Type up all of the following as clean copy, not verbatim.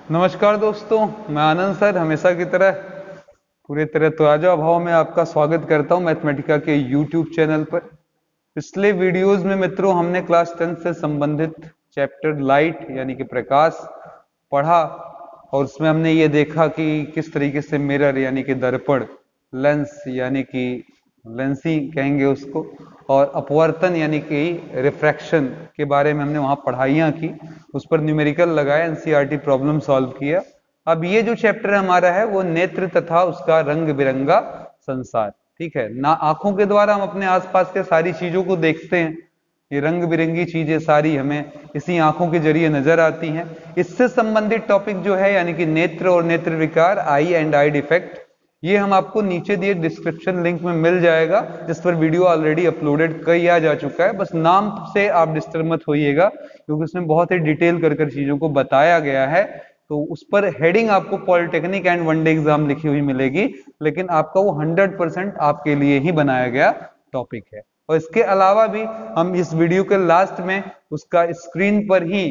नमस्कार दोस्तों, मैं आनंद सर हमेशा की तरह पूरी तरह ताजा भाव में आपका स्वागत करता हूं मैथमेटिका के यूट्यूब चैनल पर। पिछले वीडियोस में मित्रों हमने क्लास 10 से संबंधित चैप्टर लाइट यानी कि प्रकाश पढ़ा और उसमें हमने ये देखा कि किस तरीके से मिरर यानी कि दर्पण, लेंस यानी कि लेंसिंग कहेंगे उसको, और अपवर्तन यानी कि रिफ्रैक्शन के बारे में हमने वहां पढ़ाइयाँ की, उस पर न्यूमेरिकल लगाया, एनसीईआरटी प्रॉब्लम सॉल्व किया। अब ये जो चैप्टर हमारा है वो नेत्र तथा उसका रंग बिरंगा संसार। ठीक है ना, आंखों के द्वारा हम अपने आसपास के सारी चीजों को देखते हैं। ये रंग बिरंगी चीजें सारी हमें इसी आंखों के जरिए नजर आती हैं। इससे संबंधित टॉपिक जो है यानी कि नेत्र और नेत्र विकार, आई एंड आई डिफेक्ट, ये हम आपको नीचे दिए डिस्क्रिप्शन लिंक में मिल जाएगा, जिस पर वीडियो ऑलरेडी अपलोडेड किया जा चुका है। बस नाम से आप डिस्टर्ब मत होइएगा क्योंकि उसमें बहुत ही डिटेल कर चीजों को बताया गया है। तो उस पर हेडिंग आपको पॉलिटेक्निक एंड वनडे एग्जाम लिखी हुई मिलेगी, लेकिन आपका वो 100% आपके लिए ही बनाया गया टॉपिक है। और इसके अलावा भी हम इस वीडियो के लास्ट में उसका स्क्रीन पर ही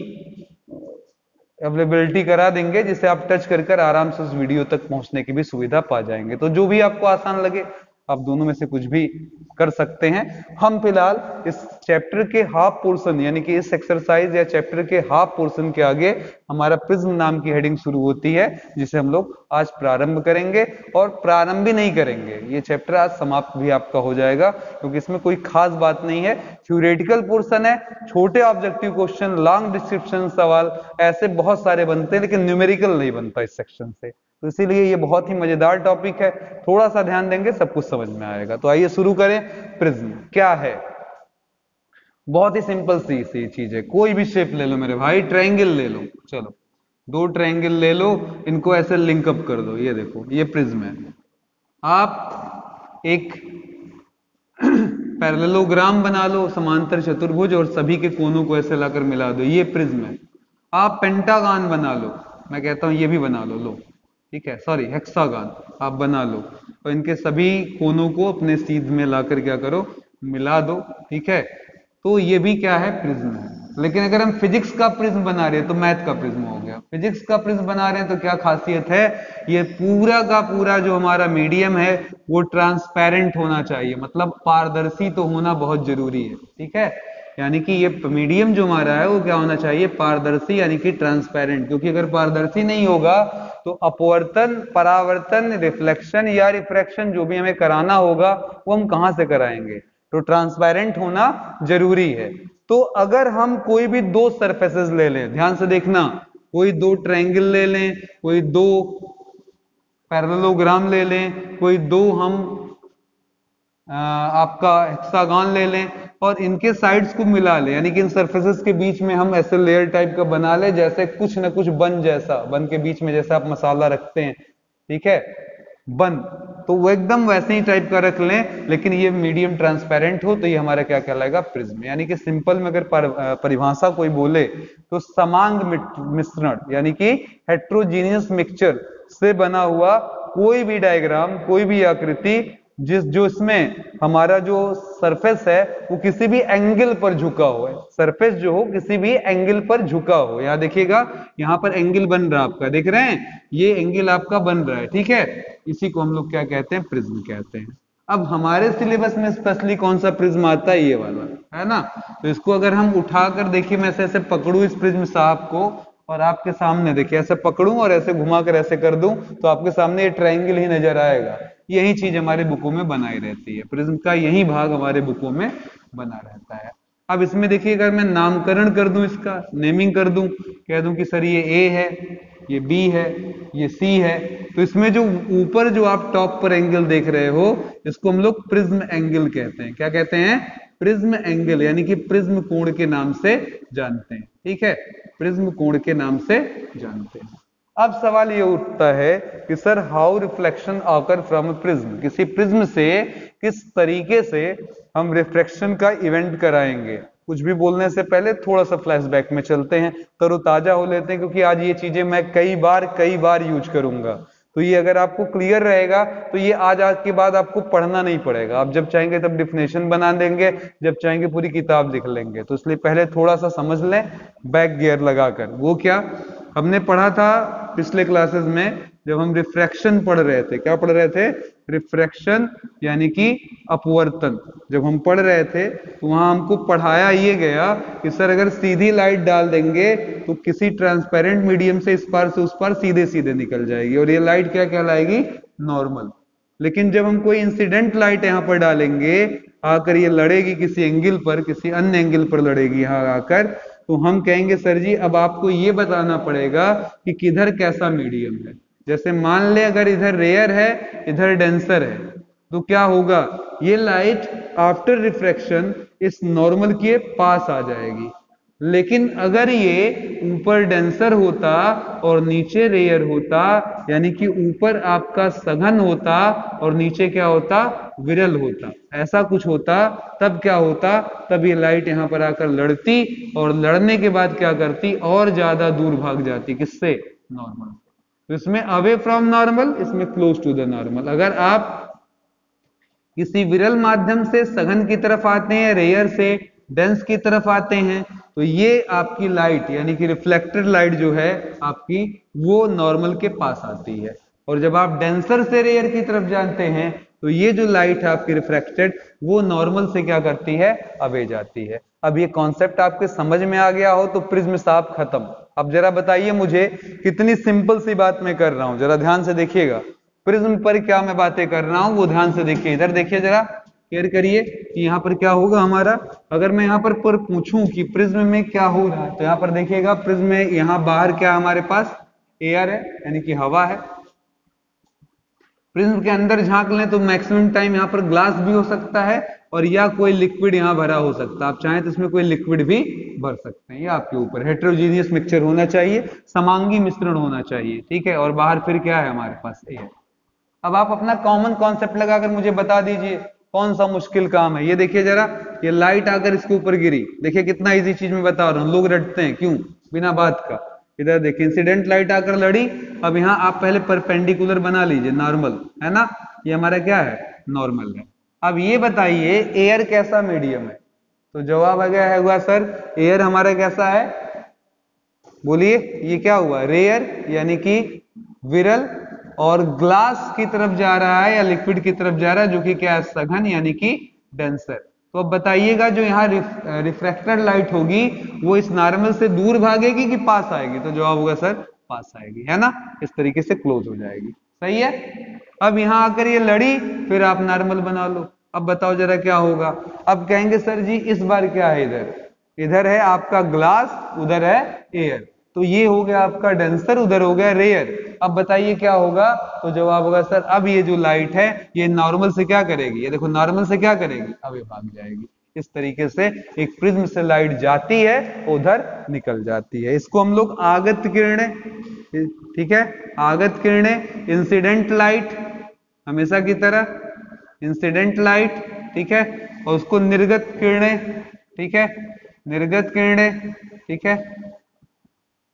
अवेलेबिलिटी करा देंगे, जिसे आप टच कर आराम से उस वीडियो तक पहुंचने की भी सुविधा पा जाएंगे। तो जो भी आपको आसान लगे आप दोनों में से कुछ भी कर सकते हैं। हम फिलहाल इस चैप्टर के हाफ पोर्शन यानी कि इस एक्सरसाइज या चैप्टर के हाफ पोर्शन के आगे हमारा प्रिज्म नाम की हेडिंग शुरू होती है, जिसे हम लोग आज प्रारंभ करेंगे। और प्रारंभ भी नहीं करेंगे, ये चैप्टर आज समाप्त भी आपका हो जाएगा क्योंकि इसमें कोई खास बात नहीं है। थ्योरेटिकल पोर्शन है, छोटे ऑब्जेक्टिव क्वेश्चन, लॉन्ग डिस्क्रिप्शन सवाल ऐसे बहुत सारे बनते हैं, लेकिन न्यूमेरिकल नहीं बनता इस सेक्शन से। तो इसीलिए ये बहुत ही मजेदार टॉपिक है, थोड़ा सा ध्यान देंगे सब कुछ समझ में आएगा। तो आइए शुरू करें। प्रिज्म क्या है? बहुत ही सिंपल सी चीज है। कोई भी शेप ले लो मेरे भाई, ट्रायंगल ले लो, चलो 2 ट्रायंगल ले लो, इनको ऐसे लिंकअप कर दो। ये देखो ये प्रिज्म है। आप एक पैरेललोग्राम बना लो, समांतर चतुर्भुज, और सभी के कोनों को ऐसे लाकर मिला दो, ये प्रिज्म है। आप पेंटागन बना लो, मैं कहता हूं ये भी बना लो, ठीक है, सॉरी हेक्सागन आप बना लो, और इनके सभी कोनों को अपने सीध में लाकर क्या करो, मिला दो। ठीक है, तो ये भी क्या है, प्रिज्म है। लेकिन अगर हम फिजिक्स का प्रिज्म बना रहे हैं तो मैथ का प्रिज्म हो गया। फिजिक्स का प्रिज्म बना रहे हैं तो क्या खासियत है, ये पूरा का पूरा जो हमारा मीडियम है वो ट्रांसपेरेंट होना चाहिए, मतलब पारदर्शी तो होना बहुत जरूरी है। ठीक है, यानी कि ये मीडियम जो हमारा है वो क्या होना चाहिए, पारदर्शी यानी कि ट्रांसपेरेंट। क्योंकि अगर पारदर्शी नहीं होगा तो अपवर्तन, परावर्तन, रिफ्लेक्शन या रिफ्रैक्शन जो भी हमें कराना होगा वो हम कहां से कराएंगे। तो ट्रांसपेरेंट होना जरूरी है। तो अगर हम कोई भी 2 सरफेसेस ले लें, ध्यान से देखना, कोई 2 ट्रायंगल ले लें, कोई 2 पैरेललोग्राम ले लें, कोई 2 हम आपका हेक्सागन ले लें, और इनके साइड्स को मिला लें, यानी कि इन सरफेसेस के बीच में हम ऐसे लेयर टाइप का बना ले, जैसे कुछ ना कुछ बन जैसा, बन के बीच में जैसे आप मसाला रखते हैं, ठीक है, बन, तो वो एकदम वैसे ही टाइप का रख लें, लेकिन ये मीडियम ट्रांसपेरेंट हो तो ये हमारा क्या कहलाएगा, प्रिज्म। यानी कि सिंपल में अगर परिभाषा कोई बोले तो समांग मिश्रण यानी कि हेट्रोजीनियस मिक्सचर से बना हुआ कोई भी डायग्राम, कोई भी आकृति जो इसमें हमारा जो सरफेस है वो किसी भी एंगल पर झुका हो, सरफेस जो हो किसी भी एंगल पर झुका हो। यहां देखिएगा, यहां पर एंगल बन रहा है आपका, देख रहे हैं, ये एंगल आपका बन रहा है, ठीक है, इसी को हम लोग क्या कहते हैं, प्रिज्म कहते हैं। अब हमारे सिलेबस में स्पेशली कौन सा प्रिज्म आता है, ये वाला है ना। तो इसको अगर हम उठाकर देखिए, मैं ऐसे पकड़ू इस प्रिज्म साहब को और आपके सामने देखिए, ऐसे पकड़ूं और ऐसे घुमाकर ऐसे कर दूं तो आपके सामने ये ट्रायंगल ही नजर आएगा। यही चीज हमारे बुकों में बनाई रहती है, प्रिज्म का यही भाग हमारे बुकों में बना रहता है। अब इसमें देखिए, अगर मैं नामकरण कर दूं, इसका नेमिंग कर दूं, कह दूं कि सर ये ए है, ये बी है, ये सी है, तो इसमें जो ऊपर जो आप टॉप पर एंगल देख रहे हो इसको हम लोग प्रिज्म एंगल कहते हैं। क्या कहते हैं, प्रिज्म एंगल, यानी कि प्रिज्म कोण के नाम से जानते हैं। ठीक है, प्रिज्म कोण के नाम से जानते हैं। अब सवाल ये उठता है कि sir how reflection occur from prism, किसी प्रिज्म से किस तरीके से हम रिफ्लेक्शन का इवेंट कराएंगे। कुछ भी बोलने से पहले थोड़ा सा फ्लैशबैक में चलते हैं, तरोताजा हो लेते हैं, क्योंकि आज ये चीजें मैं कई बार यूज करूंगा। तो ये अगर आपको क्लियर रहेगा तो ये आज के बाद आपको पढ़ना नहीं पड़ेगा, आप जब चाहेंगे तब डिफिनेशन बना देंगे, जब चाहेंगे पूरी किताब लिख लेंगे। तो इसलिए पहले थोड़ा सा समझ लें बैक गियर लगाकर। वो क्या, हमने पढ़ा था पिछले क्लासेस में, जब हम रिफ्रैक्शन पढ़ रहे थे, क्या पढ़ रहे थे? रिफ्रैक्शन यानी कि अपवर्तन। जब हम पढ़ रहे थे तो वहां हमको पढ़ाया ये गया कि सर अगर सीधी लाइट डाल देंगे तो किसी ट्रांसपेरेंट मीडियम से इस पार से उस पार सीधे सीधे निकल जाएगी, और ये लाइट क्या कहलाएगी? नॉर्मल। लेकिन जब हम कोई इंसिडेंट लाइट यहाँ पर डालेंगे, आकर ये लड़ेगी किसी एंगल पर, किसी अन्य एंगल पर लड़ेगी यहाँ आकर, तो हम कहेंगे सर जी अब आपको ये बताना पड़ेगा कि किधर कैसा मीडियम है। जैसे मान ले अगर इधर रेयर है, इधर डेंसर है, तो क्या होगा? ये लाइट आफ्टर रिफ्रैक्शन इस नॉर्मल के पास आ जाएगी। लेकिन अगर ये ऊपर डेंसर होता और नीचे रेयर होता, यानी कि ऊपर आपका सघन होता और नीचे क्या होता? विरल होता, ऐसा कुछ होता, तब क्या होता? तब ये लाइट यहां पर आकर लड़ती, और लड़ने के बाद क्या करती? और ज्यादा दूर भाग जाती, किससे? नॉर्मल। तो इसमें अवे फ्रॉम नॉर्मल, इसमें क्लोज टू द नॉर्मल। अगर आप किसी विरल माध्यम से सघन की तरफ आते हैं, रेयर से डेंस की तरफ आते हैं, तो ये आपकी लाइट यानी कि रिफ्लेक्टेड लाइट जो है आपकी, वो नॉर्मल के पास आती है। और जब आप डेंसर से रेयर की तरफ जानते हैं, तो ये जो लाइट है आपकी रिफ्लेक्टेड, वो नॉर्मल से क्या करती है? अवे जाती है। अब ये कॉन्सेप्ट आपके समझ में आ गया हो तो प्रिज्म साहब खत्म। अब जरा बताइए मुझे, कितनी सिंपल सी बात मैं कर रहा हूं, जरा ध्यान से देखिएगा। प्रिज्म पर क्या मैं बातें कर रहा हूं वो ध्यान से देखिए, इधर देखिए जरा, केयर करिए कि यहाँ पर क्या होगा हमारा। अगर मैं यहाँ पर पूछूं कि प्रिज्म में क्या हो रहा है, तो यहाँ पर देखिएगा प्रिज्म में यहाँ बाहर क्या हमारे पास? एयर है, यानी कि हवा है। प्रिज्म के अंदर झांक लें तो मैक्सिमम टाइम यहाँ पर ग्लास भी हो सकता है, और या कोई लिक्विड यहाँ भरा हो सकता है। आप चाहें तो इसमें कोई लिक्विड भी भर सकते हैं, ये आपके ऊपर। हेटेरोजीनियस मिक्सचर होना चाहिए, समांगी मिश्रण होना चाहिए, ठीक है। और बाहर फिर क्या है हमारे पास? एयर। अब आप अपना कॉमन कॉन्सेप्ट लगाकर मुझे बता दीजिए कौन सा मुश्किल काम है। ये देखिए जरा, ये लाइट आकर इसके ऊपर गिरी, देखिए कितना इजी चीज मैं बता रहा हूँ। लोग रटते हैं, क्यों? बिना बात का। इधर देखिए इंसिडेंट लाइट आकर लड़ी। अब यहाँ आप पहले परपेंडिकुलर बना लीजिए, नॉर्मल है ना, ये हमारा क्या है? नॉर्मल है। अब ये बताइए एयर कैसा मीडियम है? तो जवाब आ गया है हुआ सर, एयर हमारा कैसा है? बोलिए, ये क्या हुआ? रेयर यानी कि विरल, और ग्लास की तरफ जा रहा है या लिक्विड की तरफ जा रहा है, जो कि क्या है? सघन यानी कि डेंसर। तो अब बताइएगा जो यहाँ रिफ्रैक्टेड लाइट होगी वो इस नॉर्मल से दूर भागेगी कि पास आएगी? तो जवाब होगा सर पास आएगी, है ना। इस तरीके से क्लोज हो जाएगी, सही है। अब यहाँ आकर ये लड़ी, फिर आप नॉर्मल बना लो। अब बताओ जरा क्या होगा? अब कहेंगे सर जी इस बार क्या है? इधर है आपका ग्लास, उधर है एयर, तो ये हो गया आपका डेंसर, उधर हो गया रेयर। अब बताइए क्या होगा? तो जवाब होगा सर अब ये जो लाइट है ये नॉर्मल से क्या करेगी? ये देखो नॉर्मल से क्या करेगी? अब ये भाग जाएगी। इस तरीके से एक प्रिज्म से लाइट जाती है, उधर निकल जाती है। इसको हम लोग आगत किरणें, ठीक है, आगत किरणें, इंसिडेंट लाइट हमेशा की तरह, इंसिडेंट लाइट, ठीक है, और उसको निर्गत किरणें, ठीक है, निर्गत किरणें, ठीक है,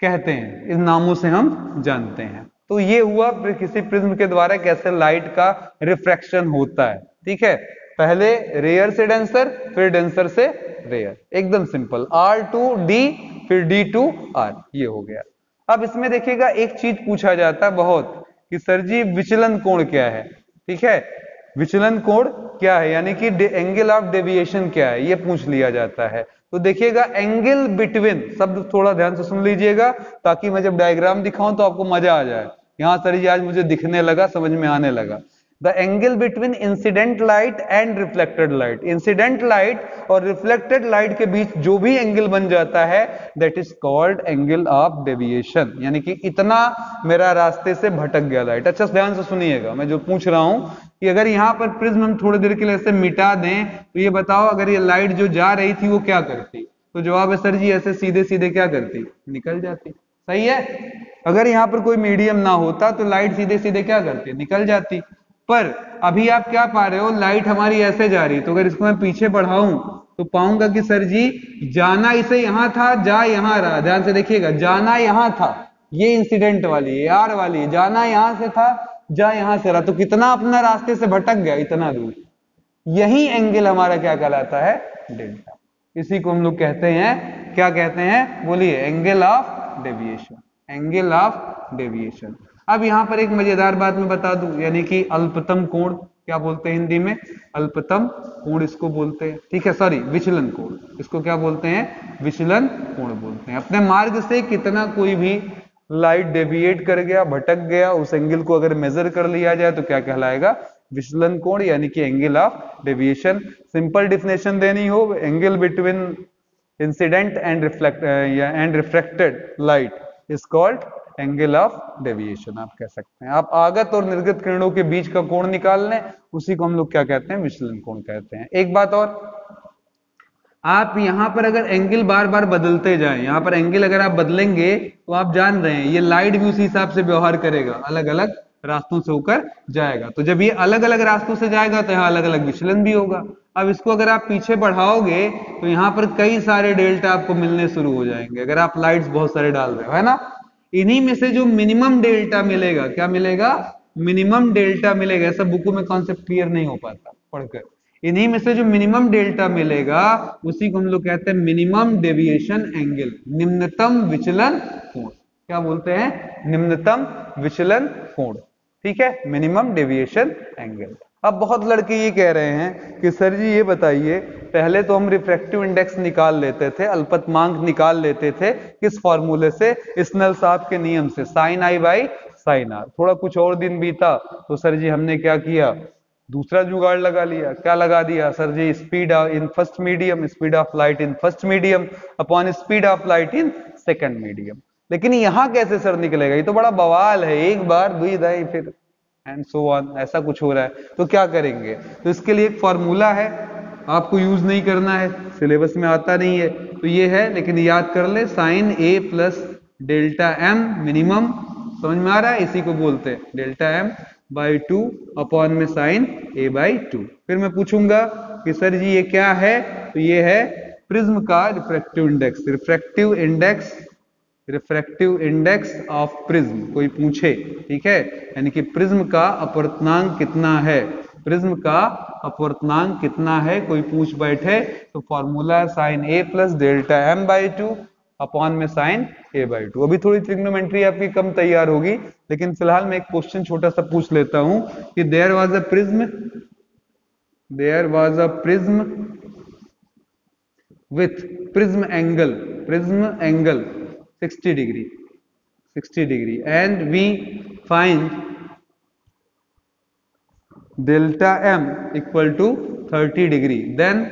कहते हैं। इन नामों से हम जानते हैं। तो ये हुआ किसी प्रिज्म के द्वारा कैसे लाइट का रिफ्रैक्शन होता है, ठीक है। पहले रेयर से डेंसर, फिर डेंसर से रेयर, एकदम सिंपल। R टू D, फिर D टू R, ये हो गया। अब इसमें देखिएगा एक चीज पूछा जाता है बहुत, कि सर जी विचलन कोण क्या है, ठीक है, विचलन कोण क्या है, यानी कि एंगल ऑफ डेविएशन क्या है, ये पूछ लिया जाता है। तो देखिएगा एंगल बिटवीन, शब्द थोड़ा ध्यान से सुन लीजिएगा ताकि मैं जब डायग्राम दिखाऊं तो आपको मजा आ जाए। यहां सर जी आज मुझे दिखने लगा, समझ में आने लगा। The angle between incident light and reflected light, incident light और रिफ्लेक्टेड लाइट के बीच जो भी एंगल बन जाता है that is called angle of deviation, यानी कि इतना मेरा रास्ते से भटक गया लाइट। अच्छा ध्यान से सुनिएगा मैं जो पूछ रहा हूं, कि अगर यहाँ पर प्रिज्म हम थोड़ी देर के लिए ऐसे मिटा दें, तो ये बताओ अगर ये लाइट जो जा रही थी वो क्या करती? तो जवाब है सर जी ऐसे सीधे सीधे क्या करती? निकल जाती, सही है। अगर यहाँ पर कोई मीडियम ना होता तो लाइट सीधे सीधे क्या करती? निकल जाती। पर अभी आप क्या पा रहे हो? लाइट हमारी ऐसे जा रही, तो अगर इसको मैं पीछे बढ़ाऊं तो पाऊंगा कि सर जी जाना इसे यहां था, जा यहां रहा। ध्यान से देखिएगा, जाना यहां था, ये इंसिडेंट वाली है, आर वाली है, जाना यहां से था, जा यहां से रहा, तो कितना अपना रास्ते से भटक गया? इतना दूर। यही एंगल हमारा क्या कहलाता है? डेल्टा। इसी को हम लोग कहते हैं, क्या कहते हैं? बोलिए, angle of deviation, angle of deviation. अब यहाँ पर एक मजेदार बात मैं बता दूं, यानी कि अल्पतम कोण क्या बोलते हैं हिंदी में? अल्पतम कोण इसको बोलते हैं, ठीक है, सॉरी विचलन कोण, इसको क्या बोलते हैं? विचलन कोण बोलते हैं। अपने मार्ग से कितना कोई भी लाइट डेविएट कर गया, भटक गया, उस एंगल को अगर मेजर कर लिया जाए तो क्या कहलाएगा? विचलन कोण, यानी कि angle of deviation. Simple definition देनी हो, angle between incident and reflected light is called angle of deviation, आप कह सकते हैं। आप आगत और निर्गत किरणों के बीच का कोण निकाल लें, उसी को हम लोग क्या कहते हैं? विचलन कोण कहते हैं। एक बात और, आप यहां पर अगर एंगल बार बार बदलते जाएं, यहां पर एंगल अगर आप बदलेंगे तो आप जान रहे हैं ये लाइट भी उसी हिसाब से व्यवहार करेगा, अलग अलग रास्तों से होकर जाएगा। तो जब ये अलग अलग रास्तों से जाएगा तो यहाँ अलग अलग विचलन भी होगा। अब इसको अगर आप पीछे बढ़ाओगे तो यहाँ पर कई सारे डेल्टा आपको मिलने शुरू हो जाएंगे, अगर आप लाइट्स बहुत सारे डाल रहे हो, है ना। इन्हीं में से जो मिनिमम डेल्टा मिलेगा, क्या मिलेगा? मिनिमम डेल्टा मिलेगा। ऐसा बुकों में कॉन्सेप्ट क्लियर नहीं हो पाता पढ़कर। इन्हीं में से जो मिनिमम डेल्टा मिलेगा उसी को हम लोग कहते हैं मिनिमम डेविएशन एंगल, निम्नतम विचलन कोण। क्या बोलते हैं? निम्नतम विचलन कोण, ठीक है, मिनिमम डेविएशन एंगल। अब बहुत लड़के ये कह रहे हैं कि सर जी ये बताइए, पहले तो हम रिफ्रैक्टिव इंडेक्स निकाल लेते थे, अल्पतमांक निकाल लेते थे, किस फॉर्मूले से? स्नेल साहब के नियम से, sine i by sine r. थोड़ा कुछ और दिन बीता तो सर जी हमने क्या किया? दूसरा जुगाड़ लगा लिया। क्या लगा दिया sir ji? Speed in first medium, speed of light in first medium upon speed of light in second medium. लेकिन यहां कैसे सर निकलेगा? ये तो बड़ा बवाल है, एक बार दुई दाई फिर एंड सो ऑन, ऐसा कुछ हो रहा है। तो क्या करेंगे? तो इसके लिए एक फॉर्मूला है, आपको यूज नहीं करना है, सिलेबस में आता नहीं है, तो ये है, लेकिन याद कर ले, sign A plus delta M minimum, समझ में आ रहा है? इसी को बोलते हैं डेल्टा एम बाई 2 अपॉन में साइन ए बाई 2। फिर मैं पूछूंगा कि सर जी ये क्या है? तो ये है प्रिज्म का refractive index, refractive index of prism कोई पूछे, ठीक है, यानी कि प्रिज्म का अपवर्तनांक कितना है, प्रिज्म का अपवर्तनांक कितना है कोई पूछ बैठे, तो formula sine A plus delta m by 2 upon में साइन ए बाई 2। अभी थोड़ी ट्रिग्नोमेट्री आपकी कम तैयार होगी, लेकिन फिलहाल मैं एक क्वेश्चन छोटा सा पूछ लेता हूं कि there was a prism with prism angle 60 degree and we find delta m equal to 30 degree, then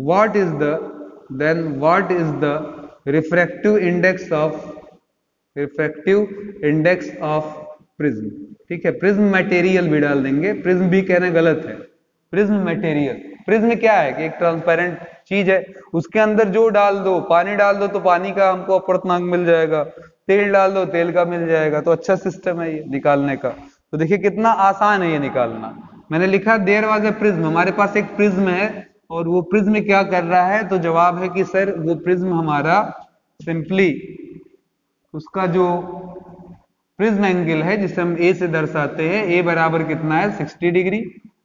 what is the refractive index of prism? ठीक है, प्रिज्म मटेरियल भी डाल देंगे, प्रिज्म भी कहना गलत है, प्रिज्म मटेरियल। प्रिज्म क्या है कि एक ट्रांसपेरेंट चीज है, उसके अंदर जो डाल दो, पानी डाल दो तो पानी का हमको अपवर्तनांक मिल जाएगा, तेल डाल दो तेल का मिल जाएगा। तो अच्छा सिस्टम है ये निकालने का। तो देखिए कितना आसान है ये निकालना। मैंने लिखा देयर वाज अ प्रिज्म, हमारे पास एक प्रिज्म है और वो प्रिज्म क्या कर रहा है? तो जवाब है कि सर वो प्रिज्म हमारा सिंपली उसका जो प्रिज्म एंगल है जिसे हम ए से दर्शाते हैं, ए बराबर कितना है? 60 डिग्री,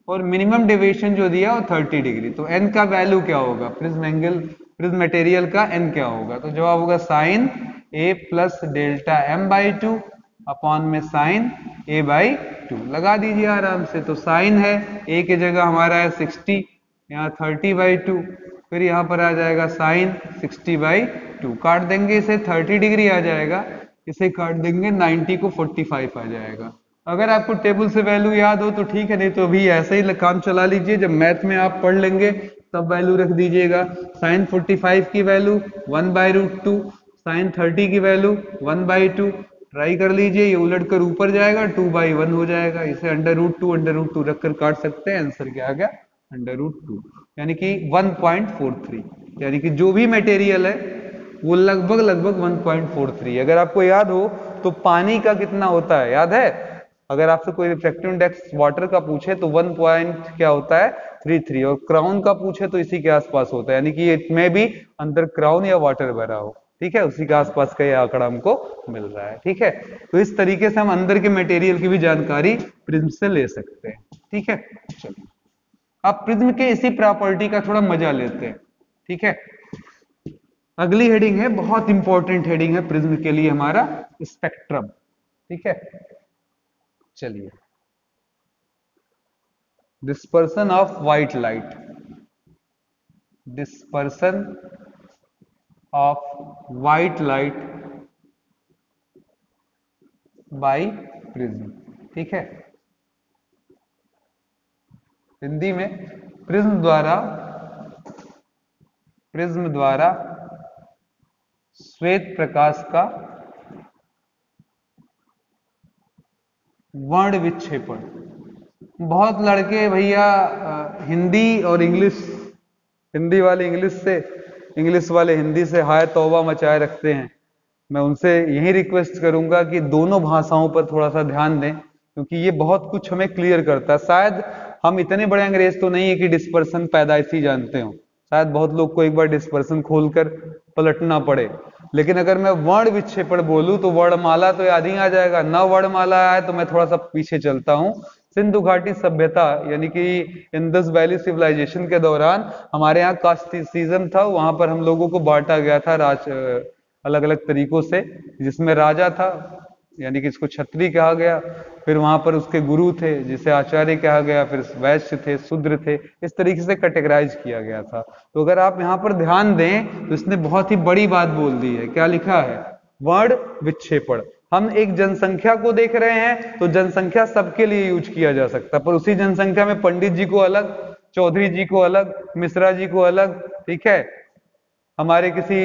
और मिनिमम डेविएशन जो दिया वो 30 डिग्री। तो एन का वैल्यू क्या होगा? प्रिज्म मटेरियल का एन क्या होगा? तो जवाब होगा sine A plus delta m by 2 upon में साइन ए बाई 2। लगा दीजिए आराम से। तो साइन है, ए की जगह हमारा है 60, यहाँ 30 बाई 2, फिर यहाँ पर आ जाएगा साइन 60 बाई 2, काट देंगे इसे 30 डिग्री आ जाएगा, इसे काट देंगे 90 को 45 आ जाएगा। अगर आपको टेबल से वैल्यू याद हो तो ठीक है, नहीं तो अभी ऐसे ही काम चला लीजिए, जब मैथ में आप पढ़ लेंगे तब वैल्यू रख दीजिएगा। साइन 45 की वैल्यू 1/√2, साइन 30 की वैल्यू 1/2, ट्राई कर लीजिए, ये उलट कर ऊपर जाएगा 2/1 हो जाएगा, इसे √2 रखकर काट सकते हैं, आंसर क्या आ गया? √2, यानी कि 1.43, यानी कि जो भी मटेरियल है वो लगभग 1.43। अगर आपको याद हो तो पानी का कितना होता है, याद है? अगर आपसे कोई रिफ्रैक्टिव इंडेक्स वाटर का पूछे तो 1 पॉइंट क्या होता है? 33, और क्राउन का पूछे तो इसी के आसपास होता है, यानी कि इसमें भी अंदर क्राउन या वाटर भरा हो, ठीक है, उसी के आसपास का ये आंकड़ा हमको मिल रहा है, ठीक है। तो इस तरीके से हम अंदर के मटेरियल की भी जानकारी प्रिज्म से ले सकते हैं, ठीक है। चलिए अब प्रिज्म के इसी प्रॉपर्टी का थोड़ा मजा लेते हैं, ठीक है। अगली हेडिंग है, बहुत इंपॉर्टेंट हेडिंग है प्रिज्म के लिए, हमारा स्पेक्ट्रम। ठीक है, चलिए। Dispersion of white light, dispersion of white light by prism. ठीक है, हिंदी में प्रिज्म द्वारा श्वेत प्रकाश का वर्ण विक्षेपण। बहुत लड़के भैया हिंदी और इंग्लिश, हिंदी वाले इंग्लिश से, इंग्लिश वाले हिंदी से हाय तौबा मचाए रखते हैं। मैं उनसे यही रिक्वेस्ट करूंगा कि दोनों भाषाओं पर थोड़ा सा ध्यान दें, क्योंकि ये बहुत कुछ हमें क्लियर करता है। शायद हम इतने बड़े अंग्रेज तो नहीं है कि डिस्पर्सन पैदाइशी जानते हो, शायद बहुत लोग को एक बार डिस्पर्सन खोलकर पलटना पड़े। लेकिन अगर मैं वर्ण विक्षेपण बोलूं तो वर्णमाला तो याद ही आ जाएगा, न वर्णमाला आए तो मैं थोड़ा सा पीछे चलता हूं। सिंधु घाटी सभ्यता यानी कि इंडस वैली सिविलाइजेशन के दौरान हमारे यहाँ कास्टिसिज्म था, वहां पर हम लोगों को बांटा गया था अलग अलग तरीकों से, जिसमें राजा था यानी कि इसको क्षत्रिय कहा गया, फिर वहां पर उसके गुरु थे जिसे आचार्य कहा गया, फिर वैश्य थे, शूद्र थे, इस तरीके से कैटेगराइज किया गया था। तो अगर आप यहाँ पर ध्यान दें तो इसने बहुत ही बड़ी बात बोल दी है। क्या लिखा है? वर्ण विक्षेपण। हम एक जनसंख्या को देख रहे हैं तो जनसंख्या सबके लिए यूज किया जा सकता है, पर उसी जनसंख्या में पंडित जी को अलग, चौधरी जी को अलग, मिश्रा जी को अलग, ठीक है, हमारे किसी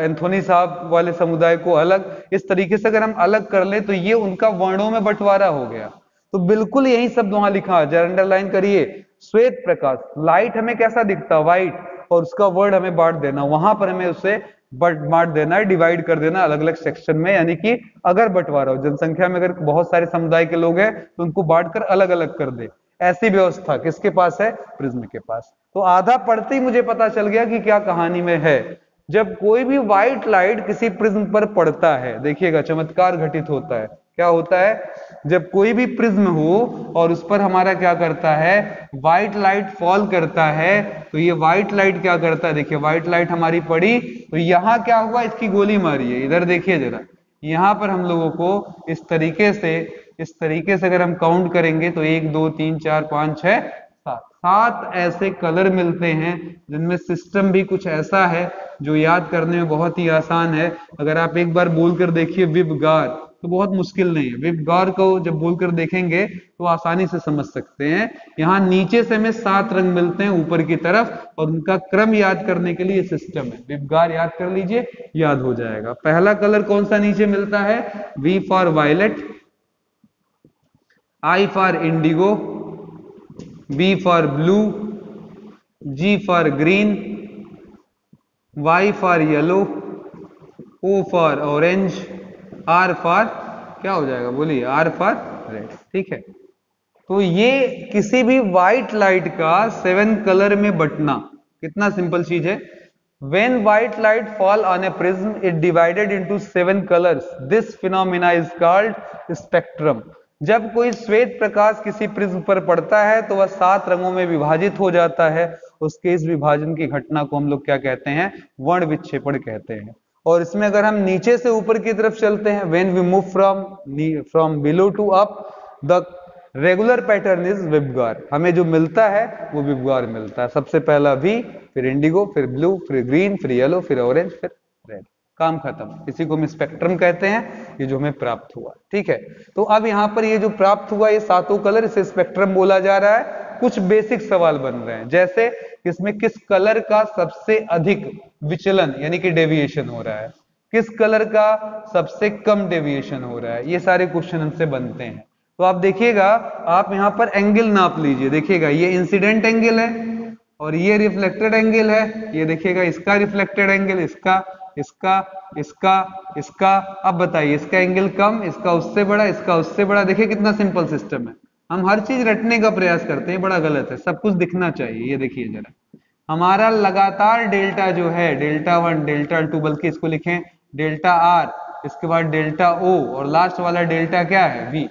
एंथोनी साहब वाले समुदाय को अलग, इस तरीके से अगर हम अलग कर ले तो ये उनका वर्णों में बंटवारा हो गया। तो बिल्कुल यही शब्द वहां लिखा है, जरा अंडरलाइन करिए। श्वेत प्रकाश, लाइट हमें कैसा दिखता है? व्हाइट, और उसका वर्ड हमें बांट देना, वहां पर हमें उसे बांट देना है, डिवाइड कर देना अलग अलग सेक्शन में। यानी कि अगर बंटवारा हो जनसंख्या में, अगर बहुत सारे समुदाय के लोग हैं तो उनको बांटकर अलग अलग कर दे, ऐसी व्यवस्था किसके पास है? प्रिज्म के पास। तो आधा पढ़ते ही मुझे पता चल गया कि क्या कहानी में है। जब कोई भी व्हाइट लाइट किसी प्रिज्म पर पड़ता है, देखिएगा चमत्कार घटित होता है। क्या होता है? जब कोई भी प्रिज्म हो और उस पर हमारा क्या करता है, व्हाइट लाइट फॉल करता है, तो ये व्हाइट लाइट क्या करता है, देखिए व्हाइट लाइट हमारी पड़ी तो यहां क्या हुआ, इसकी गोली मारी है। इधर देखिए जरा, यहां पर हम लोगों को इस तरीके से अगर हम काउंट करेंगे तो 1 2 3 4 5 6 7 7 ऐसे कलर मिलते हैं, जिनमें सिस्टम भी कुछ ऐसा है जो याद करने में बहुत ही आसान है। अगर आप एक बार बोलकर देखिए विबगार, तो बहुत मुश्किल नहीं है। विबगार को जब बोलकर देखेंगे तो आसानी से समझ सकते हैं। यहाँ नीचे से हमें 7 रंग मिलते हैं ऊपर की तरफ, और उनका क्रम याद करने के लिए सिस्टम है। विबगार याद कर लीजिए, याद हो जाएगा। पहला कलर कौन सा नीचे मिलता है? V for violet, I for indigo, B for blue, G for green, Y for yellow, O for orange, R for क्या हो जाएगा बोलिए? R for red। ठीक है, तो ये किसी भी व्हाइट लाइट का 7 कलर में बंटना कितना सिंपल चीज है। When white light fall on a prism, it divided into 7 colors. This phenomena is called spectrum. जब कोई श्वेत प्रकाश किसी प्रिज्म पर पड़ता है तो वह 7 रंगों में विभाजित हो जाता है। उसके इस विभाजन की घटना को हम लोग क्या कहते हैं? वर्ण विक्षेपण कहते हैं। और इसमें अगर हम नीचे से ऊपर की तरफ चलते हैं, when we move from below to up, the regular pattern is VIBGYOR. हमें जो मिलता है वो विबगार मिलता है। सबसे पहला वी, फिर इंडिगो, फिर ब्लू, फिर ग्रीन, फिर येलो, फिर ऑरेंज, फिर रेड। काम खत्म। इसी को हम स्पेक्ट्रम कहते हैं, ये जो हमें प्राप्त हुआ। ठीक है, तो अब यहाँ पर ये जो प्राप्त हुआ ये 7 कलर, इसे स्पेक्ट्रम बोला जा रहा है। कुछ बेसिक सवाल बन रहे हैं, जैसे इसमें किस कलर का सबसे अधिक विचलन यानी कि डेविएशन हो रहा है, किस कलर का सबसे कम डेविएशन हो रहा है, ये सारे क्वेश्चन हमसे बनते हैं। तो आप देखिएगा, आप यहां पर एंगल नाप लीजिए। देखिएगा ये इंसिडेंट एंगल है और ये रिफ्लेक्टेड एंगल है। ये देखिएगा इसका रिफ्लेक्टेड एंगल, इसका, इसका, इसका, इसका। अब बताइए इसका एंगल कम, इसका उससे बड़ा, इसका उससे बड़ा। देखिए कितना सिंपल सिस्टम है। हम हर चीज रटने का प्रयास करते हैं, बड़ा गलत है। सब कुछ दिखना चाहिए। ये देखिए जरा, हमारा लगातार डेल्टा जो है, डेल्टा 1, डेल्टा 2, बल्कि इसको लिखें डेल्टा आर, इसके बाद डेल्टा ओ, और लास्ट वाला डेल्टा क्या है? वी।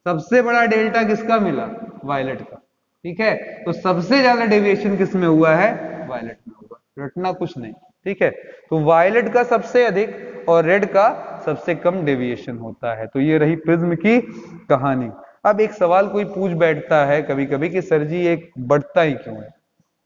सबसे बड़ा डेल्टा किसका मिला? वायलेट का। ठीक है, तो सबसे ज्यादा डेविएशन किस में हुआ है? वायलेट में हुआ। रटना कुछ नहीं। ठीक है, तो वायलेट का सबसे अधिक और रेड का सबसे कम डेविएशन होता है। तो ये रही प्रिज्म की कहानी। अब एक सवाल कोई पूछ बैठता है कभी कभी कि सर जी एक बढ़ता ही क्यों है,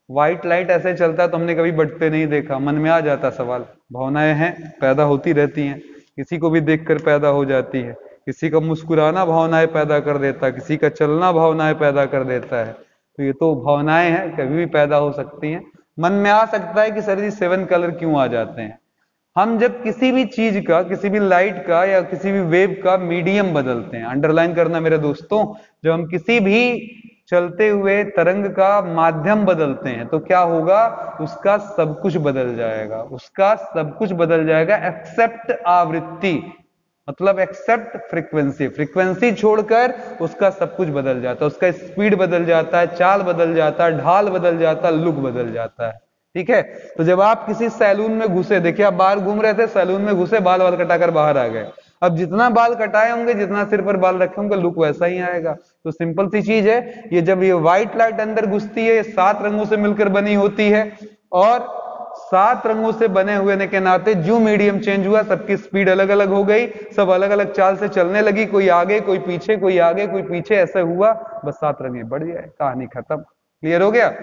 व्हाइट लाइट ऐसे चलता है तो हमने कभी बढ़ते नहीं देखा। मन में आ जाता सवाल, भावनाएं हैं, पैदा होती रहती हैं, किसी को भी देखकर पैदा हो जाती है, किसी का मुस्कुराना भावनाएं पैदा कर देता है, किसी का चलना भावनाएं पैदा कर देता है। तो ये तो भावनाएं हैं, कभी भी पैदा हो सकती हैं। मन में आ सकता है कि सर जी 7 कलर क्यों आ जाते हैं। हम जब किसी भी चीज का, किसी भी लाइट का या किसी भी वेव का मीडियम बदलते हैं, अंडरलाइन करना मेरे दोस्तों, जब हम किसी भी चलते हुए तरंग का माध्यम बदलते हैं तो क्या होगा, उसका सब कुछ बदल जाएगा, उसका सब कुछ बदल जाएगा एक्सेप्ट आवृत्ति, मतलब एक्सेप्ट फ्रीक्वेंसी। फ्रीक्वेंसी छोड़कर उसका सब कुछ बदल जाता है, उसका स्पीड बदल जाता है, चाल बदल जाता है, ढाल बदल जाता है, लुक बदल जाता है। ठीक है, तो जब आप किसी सैलून में घुसे, देखिए आप बाहर घूम रहे थे, सैलून में घुसे, बाल वाल कटाकर बाहर आ गए, अब जितना बाल कटाए होंगे, जितना सिर पर बाल रखे होंगे, लुक वैसा ही आएगा। तो सिंपल सी चीज है, ये जब ये व्हाइट लाइट अंदर घुसती है, ये 7 रंगों से मिलकर बनी होती है, और 7 रंगों से बने हुए के नाते जो मीडियम चेंज हुआ, सबकी स्पीड अलग अलग हो गई, सब अलग अलग चाल से चलने लगी, कोई आगे कोई पीछे, कोई आगे कोई पीछे, ऐसे हुआ, बस 7 रंगे बढ़ गए, कहानी खत्म। क्लियर हो गया,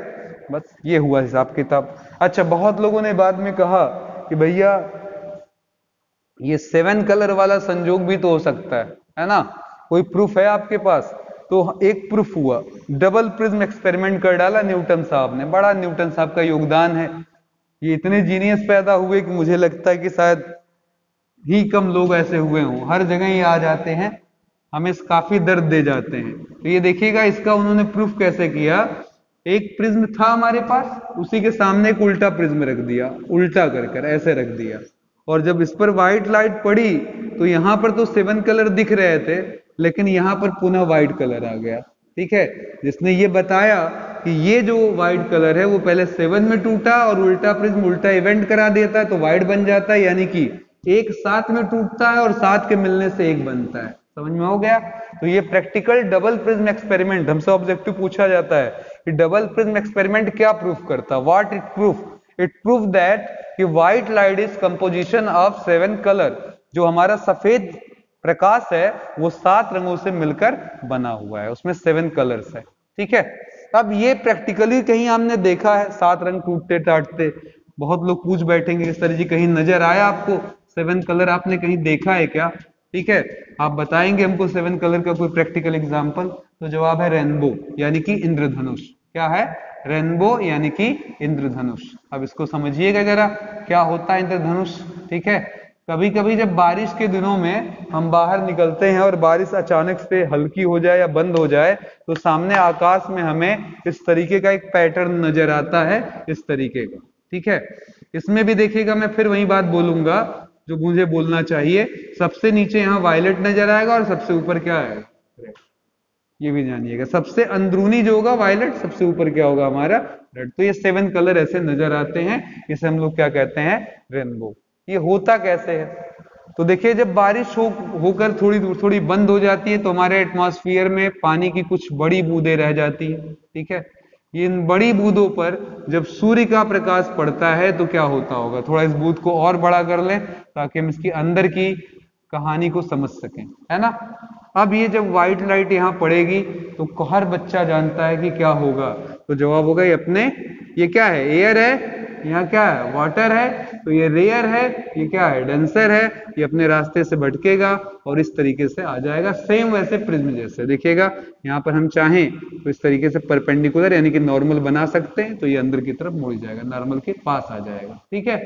बस ये हुआ हिसाब किताब। अच्छा, बहुत लोगों ने बाद में कहा कि भैया ये 7 कलर वाला संजोग भी तो हो सकता है ना, कोई प्रूफ है आपके पास? तो एक प्रूफ हुआ, डबल प्रिज्म एक्सपेरिमेंट कर डाला न्यूटन साहब ने, बड़ा न्यूटन साहब का योगदान है। ये इतने जीनियस पैदा हुए कि मुझे लगता है कि शायद ही कम लोग ऐसे हुए हों, हर जगह ये आ जाते हैं, हमें काफी दर्द दे जाते हैं। तो ये देखिएगा इसका उन्होंने प्रूफ कैसे किया। एक प्रिज्म था हमारे पास, उसी के सामने एक उल्टा प्रिज्म रख दिया, उल्टा कर कर ऐसे रख दिया, और जब इस पर व्हाइट लाइट पड़ी तो यहां पर तो 7 कलर दिख रहे थे, लेकिन यहां पर पुनः व्हाइट कलर आ गया। ठीक है, जिसने ये बताया कि ये जो व्हाइट कलर है वो पहले 7 में टूटा और उल्टा प्रिज्म उल्टा इवेंट करा देता है तो व्हाइट बन जाता है, यानी कि एक 7 में टूटता है और 7 के मिलने से एक बनता है। समझ में हो गया? तो ये प्रैक्टिकल डबल प्रिज्म एक्सपेरिमेंट, हमसे ऑब्जेक्टिव पूछा जाता है कि डबल प्रिज्म एक्सपेरिमेंट क्या प्रूफ करता, what it proof? It proof that कि white light is composition of 7 colour. जो हमारा सफेद प्रकाश है वो 7 रंगों से मिलकर बना हुआ है, उसमें 7 कलर्स है। ठीक है, अब ये प्रैक्टिकली कहीं हमने देखा है 7 रंग टूटते टाटते? बहुत लोग पूछ बैठेंगे सर जी कहीं नजर आया आपको 7 कलर, आपने कहीं देखा है क्या? ठीक है, आप बताएंगे हमको 7 कलर का कोई प्रैक्टिकल एग्जाम्पल? तो जवाब है रेनबो, यानी कि इंद्रधनुष। क्या है? रेनबो यानी कि इंद्रधनुष। अब इसको समझिएगा जरा, क्या होता है इंद्रधनुष। ठीक है, कभी कभी जब बारिश के दिनों में हम बाहर निकलते हैं और बारिश अचानक से हल्की हो जाए या बंद हो जाए, तो सामने आकाश में हमें इस तरीके का एक पैटर्न नजर आता है, इस तरीके का। ठीक है, इसमें भी देखिएगा, मैं फिर वही बात बोलूंगा जो मुझे बोलना चाहिए, सबसे नीचे यहाँ वायलेट नजर आएगा और सबसे ऊपर क्या आएगा? रेड। ये भी जानिएगा, सबसे अंदरूनी जो होगा वायलेट, सबसे ऊपर क्या होगा हमारा? रेड। तो ये 7 कलर ऐसे नजर आते हैं, इसे हम लोग क्या कहते हैं? रेनबो। ये होता कैसे है? तो देखिए, जब बारिश होकर थोड़ी थोड़ी बंद हो जाती है तो हमारे एटमॉस्फेयर में पानी की कुछ बड़ी बूंदें रह जाती है। ठीक है, इन बड़ी बूंदों पर जब सूर्य का प्रकाश पड़ता है तो क्या होता होगा? थोड़ा इस बूंद को और बड़ा कर लें ताकि हम इसकी अंदर की कहानी को समझ सकें, है ना। अब ये जब व्हाइट लाइट यहाँ पड़ेगी तो हर बच्चा जानता है कि क्या होगा, तो जवाब होगा ये अपने, ये क्या है? एयर है, यहाँ क्या है? वाटर है, तो ये रेयर है, ये क्या है? डेंसर है, ये अपने रास्ते से भटकेगा और इस तरीके से आ जाएगा, सेम वैसे प्रिज्म जैसे। देखिएगा, यहाँ पर हम चाहें तो इस तरीके से परपेंडिकुलर यानी कि नॉर्मल बना सकते हैं, तो ये अंदर की तरफ मुड़ जाएगा, नॉर्मल के पास आ जाएगा। ठीक है,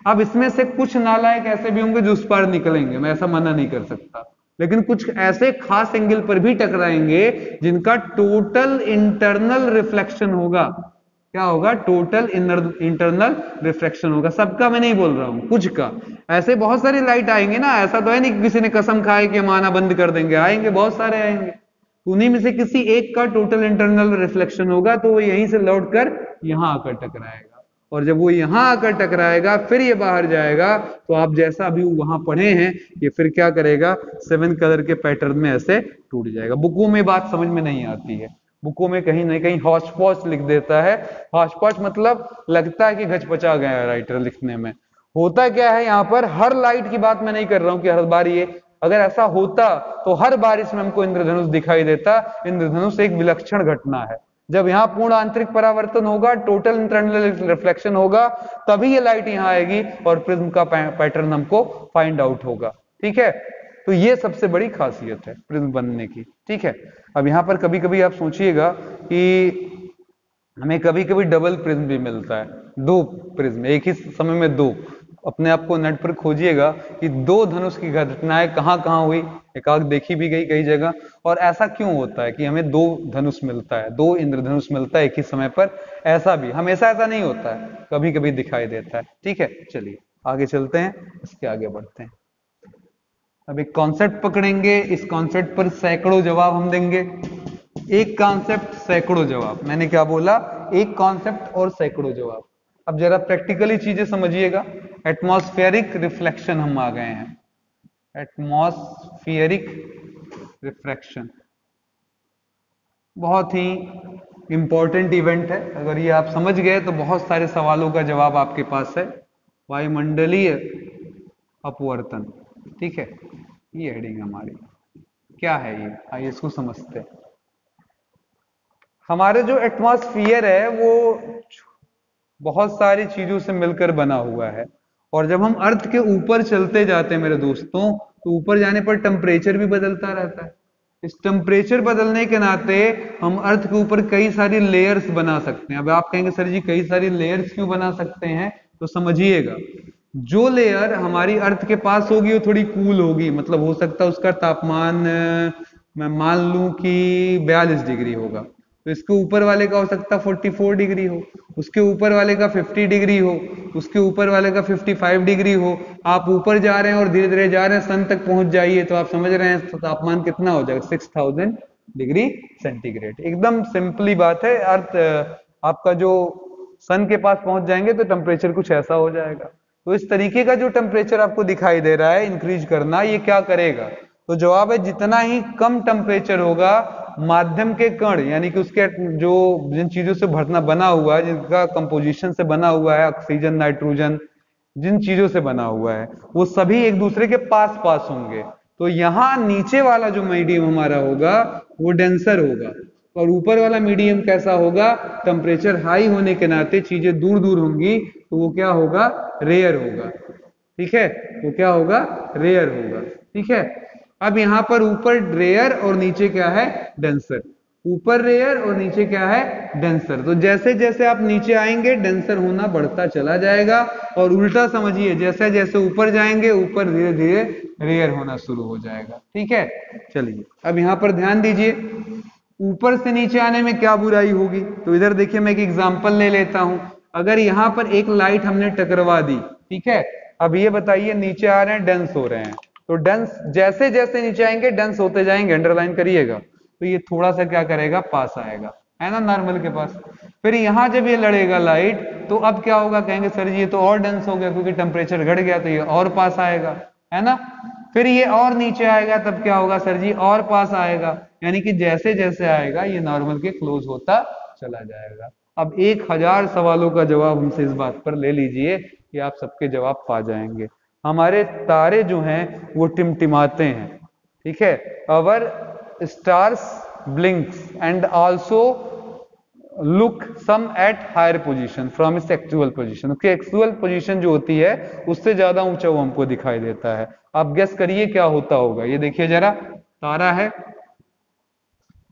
अब इसमें से कुछ नालायक ऐसे भी होंगे जो उस पार निकलेंगे, मैं ऐसा मना नहीं कर सकता, लेकिन कुछ ऐसे खास एंगल पर भी टकराएंगे जिनका टोटल इंटरनल रिफ्लेक्शन होगा। क्या होगा? टोटल इंटरनल रिफ्लेक्शन होगा। सबका मैं नहीं बोल रहा हूं, कुछ का। ऐसे बहुत सारी लाइट आएंगे ना, ऐसा तो है नहीं कि किसी ने कसम खाए कि हम आना बंद कर देंगे, आएंगे, बहुत सारे आएंगे। उन्हीं में से किसी एक का टोटल इंटरनल रिफ्लेक्शन होगा, तो वो यहीं से लौट कर यहां आकर टकराएगा, और जब वो यहां आकर टकराएगा फिर ये बाहर जाएगा, तो आप जैसा अभी वहां पढ़े हैं, ये फिर क्या करेगा? 7 कलर के पैटर्न में ऐसे टूट जाएगा। बुकों में बात समझ में नहीं आती है, बुकों में कहीं ना कहीं हौच पौच लिख देता है। हौच पौच मतलब लगता है कि घचपचा गया है राइटर लिखने में। होता क्या है यहाँ पर, हर लाइट की बात मैं नहीं कर रहा हूं कि हर बार ये, अगर ऐसा होता तो हर बार इसमें हमको इंद्रधनुष दिखाई देता। इंद्रधनुष एक विलक्षण घटना है। जब यहाँ पूर्ण आंतरिक परावर्तन होगा, टोटल इंटरनल रिफ्लेक्शन होगा, तभी ये लाइट यहाँ आएगी और प्रिज्म का पैटर्न हमको फाइंड आउट होगा। ठीक है, तो ये सबसे बड़ी खासियत है प्रिज्म बनने की। ठीक है, अब यहाँ पर कभी कभी आप सोचिएगा कि हमें कभी कभी डबल प्रिज्म भी मिलता है, दो प्रिज्म एक ही समय में दो। अपने आप को नेट पर खोजिएगा कि दो धनुष की घटनाएं कहाँ कहाँ हुई, एकाक देखी भी गई कई जगह। और ऐसा क्यों होता है कि हमें दो धनुष मिलता है, दो इंद्रधनुष मिलता है एक ही समय पर? ऐसा भी हमेशा ऐसा नहीं होता है, कभी कभी दिखाई देता है। ठीक है, चलिए आगे चलते हैं, इसके आगे बढ़ते हैं। अब एक कॉन्सेप्ट पकड़ेंगे, इस कॉन्सेप्ट पर सैकड़ों जवाब हम देंगे। एक कॉन्सेप्ट सैकड़ों जवाब, मैंने क्या बोला, एक कॉन्सेप्ट और सैकड़ों जवाब। अब जरा प्रैक्टिकली चीजें समझिएगा। एटमॉस्फेरिक रिफ्लेक्शन हम आ गए हैं, एटमॉस्फेरिक रिफ्रैक्शन बहुत ही इंपॉर्टेंट इवेंट है। अगर ये आप समझ गए तो बहुत सारे सवालों का जवाब आपके पास है। वायुमंडलीय अपवर्तन, ठीक है, ये हेडिंग हमारी क्या है, ये आइए इसको समझते हैं। हमारे जो एटमॉस्फेयर है वो बहुत सारी चीजों से मिलकर बना हुआ है, और जब हम अर्थ के ऊपर चलते जाते हैं मेरे दोस्तों, तो ऊपर जाने पर टेम्परेचर भी बदलता रहता है। इस टेम्परेचर बदलने के नाते हम अर्थ के ऊपर कई सारी लेयर्स बना सकते हैं। अब आप कहेंगे सर जी कई सारी लेयर्स क्यों बना सकते हैं, तो समझिएगा, जो लेयर हमारी अर्थ के पास होगी वो थोड़ी कूल होगी, मतलब हो सकता है उसका तापमान मैं मान लूं कि 42 डिग्री होगा, तो इसके ऊपर वाले का हो सकता है 44 डिग्री हो, उसके ऊपर वाले का 50 डिग्री हो, उसके ऊपर वाले का 55 डिग्री हो। आप ऊपर जा रहे हैं और धीरे धीरे जा रहे हैं, सन तक पहुंच जाइए तो आप समझ रहे हैं तो तापमान कितना हो जाएगा, 6000 डिग्री सेंटीग्रेड। एकदम सिंपली बात है, अर्थ आपका जो सन के पास पहुंच जाएंगे तो टेम्परेचर कुछ ऐसा हो जाएगा। तो इस तरीके का जो टेम्परेचर आपको दिखाई दे रहा है इंक्रीज करना, ये क्या करेगा, तो जवाब है जितना ही कम टेम्परेचर होगा, माध्यम के कण यानी कि उसके जो जिन चीजों से भरना बना हुआ है, जिनका कंपोजिशन से बना हुआ है, ऑक्सीजन नाइट्रोजन जिन चीजों से बना हुआ है, वो सभी एक दूसरे के पास पास होंगे। तो यहाँ नीचे वाला जो मीडियम हमारा होगा वो डेंसर होगा, और ऊपर वाला मीडियम कैसा होगा, टेम्परेचर हाई होने के नाते चीजें दूर दूर होंगी, तो वो क्या होगा, रेयर होगा। ठीक है, वो क्या होगा, रेयर होगा। ठीक है, अब यहां पर ऊपर रेयर और नीचे क्या है, डेंसर। ऊपर रेयर और नीचे क्या है, डेंसर। तो जैसे जैसे आप नीचे आएंगे डेंसर होना बढ़ता चला जाएगा, और उल्टा समझिए, जैसे जैसे ऊपर जाएंगे ऊपर धीरे धीरे रेयर होना शुरू हो जाएगा। ठीक है, चलिए अब यहां पर ध्यान दीजिए, ऊपर से नीचे आने में क्या बुराई होगी, तो इधर देखिए मैं एक एग्जांपल ले लेता हूं। अगर यहां पर एक लाइट हमने टकरवा दी, ठीक है, अब ये बताइए नीचे आ रहे हैं डेंस हो रहे हैं, तो डेंस जैसे जैसे नीचे आएंगे डेंस होते जाएंगे, अंडरलाइन करिएगा, तो ये थोड़ा सा क्या करेगा, पास आएगा, है ना, नॉर्मल के पास। फिर यहां जब ये लड़ेगा लाइट, तो अब क्या होगा, कहेंगे सर जी ये तो और डेंस हो गया क्योंकि टेम्परेचर घट गया, तो ये और पास आएगा, है ना। फिर ये और नीचे आएगा, तब क्या होगा सर जी, और पास आएगा, यानी कि जैसे जैसे आएगा ये नॉर्मल के क्लोज होता चला जाएगा। अब 1000 सवालों का जवाब हमसे इस बात पर ले लीजिए कि आप सबके जवाब पा जाएंगे। हमारे तारे जो हैं वो टिमटिमाते हैं, ठीक है, our stars blinks and also look some at higher position from its actual position. उसकी एक्चुअल पोजीशन जो होती है उससे ज्यादा ऊंचा वो हमको दिखाई देता है। आप गेस करिए क्या होता होगा। ये देखिए जरा, तारा है,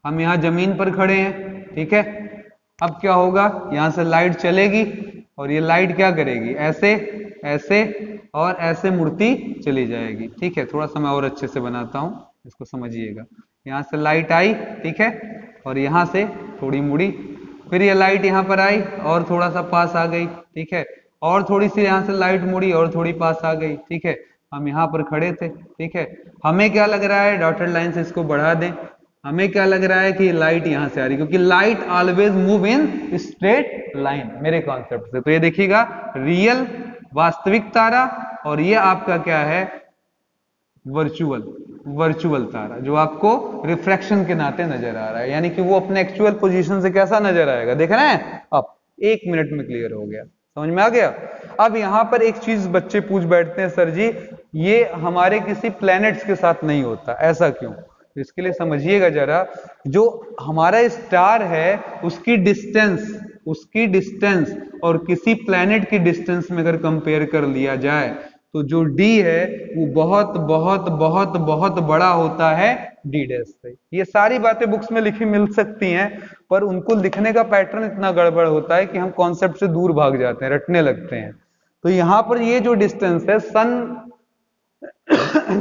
हम यहाँ जमीन पर खड़े हैं, ठीक है, अब क्या होगा, यहां से लाइट चलेगी और ये लाइट क्या करेगी, ऐसे ऐसे और ऐसे मुड़ती चली जाएगी। ठीक है, थोड़ा सा मैं और अच्छे से बनाता हूं, इसको समझिएगा। यहां से लाइट आई, ठीक है, और यहां से थोड़ी मुड़ी, फिर ये लाइट यहां पर आई और थोड़ा सा पास आ गई, ठीक है, और थोड़ी सी यहां से लाइट मुड़ी और थोड़ी पास आ गई। ठीक है, हम यहाँ पर खड़े थे, ठीक है, हमें क्या लग रहा है, डॉटेड लाइन से इसको बढ़ा दें, हमें क्या लग रहा है कि लाइट यहां से आ रही, क्योंकि light always move in straight line मेरे कॉन्सेप्ट से। तो ये देखिएगा, रियल वास्तविक तारा, और ये आपका क्या है, वर्चुअल वर्चुअल तारा, जो आपको रिफ्रैक्शन के नाते नजर आ रहा है, यानी कि वो अपने एक्चुअल पोजीशन से कैसा नजर आएगा, देख रहे हैं अब 1 मिनट में क्लियर हो गया, समझ में आ गया। अब यहां पर एक चीज बच्चे पूछ बैठते हैं, सर जी ये हमारे किसी प्लैनेट्स के साथ नहीं होता, ऐसा क्यों? तो इसके लिए समझिएगा जरा, जो हमारा स्टार है उसकी डिस्टेंस और किसी प्लैनेट की डिस्टेंस में अगर कंपेयर कर लिया जाए तो जो डी है वो बहुत बहुत बहुत बहुत बड़ा होता है डी डैश से। ये सारी बातें बुक्स में लिखी मिल सकती हैं, पर उनको लिखने का पैटर्न इतना गड़बड़ होता है कि हम कॉन्सेप्ट से दूर भाग जाते हैं, रटने लगते हैं। तो यहां पर ये जो डिस्टेंस है सन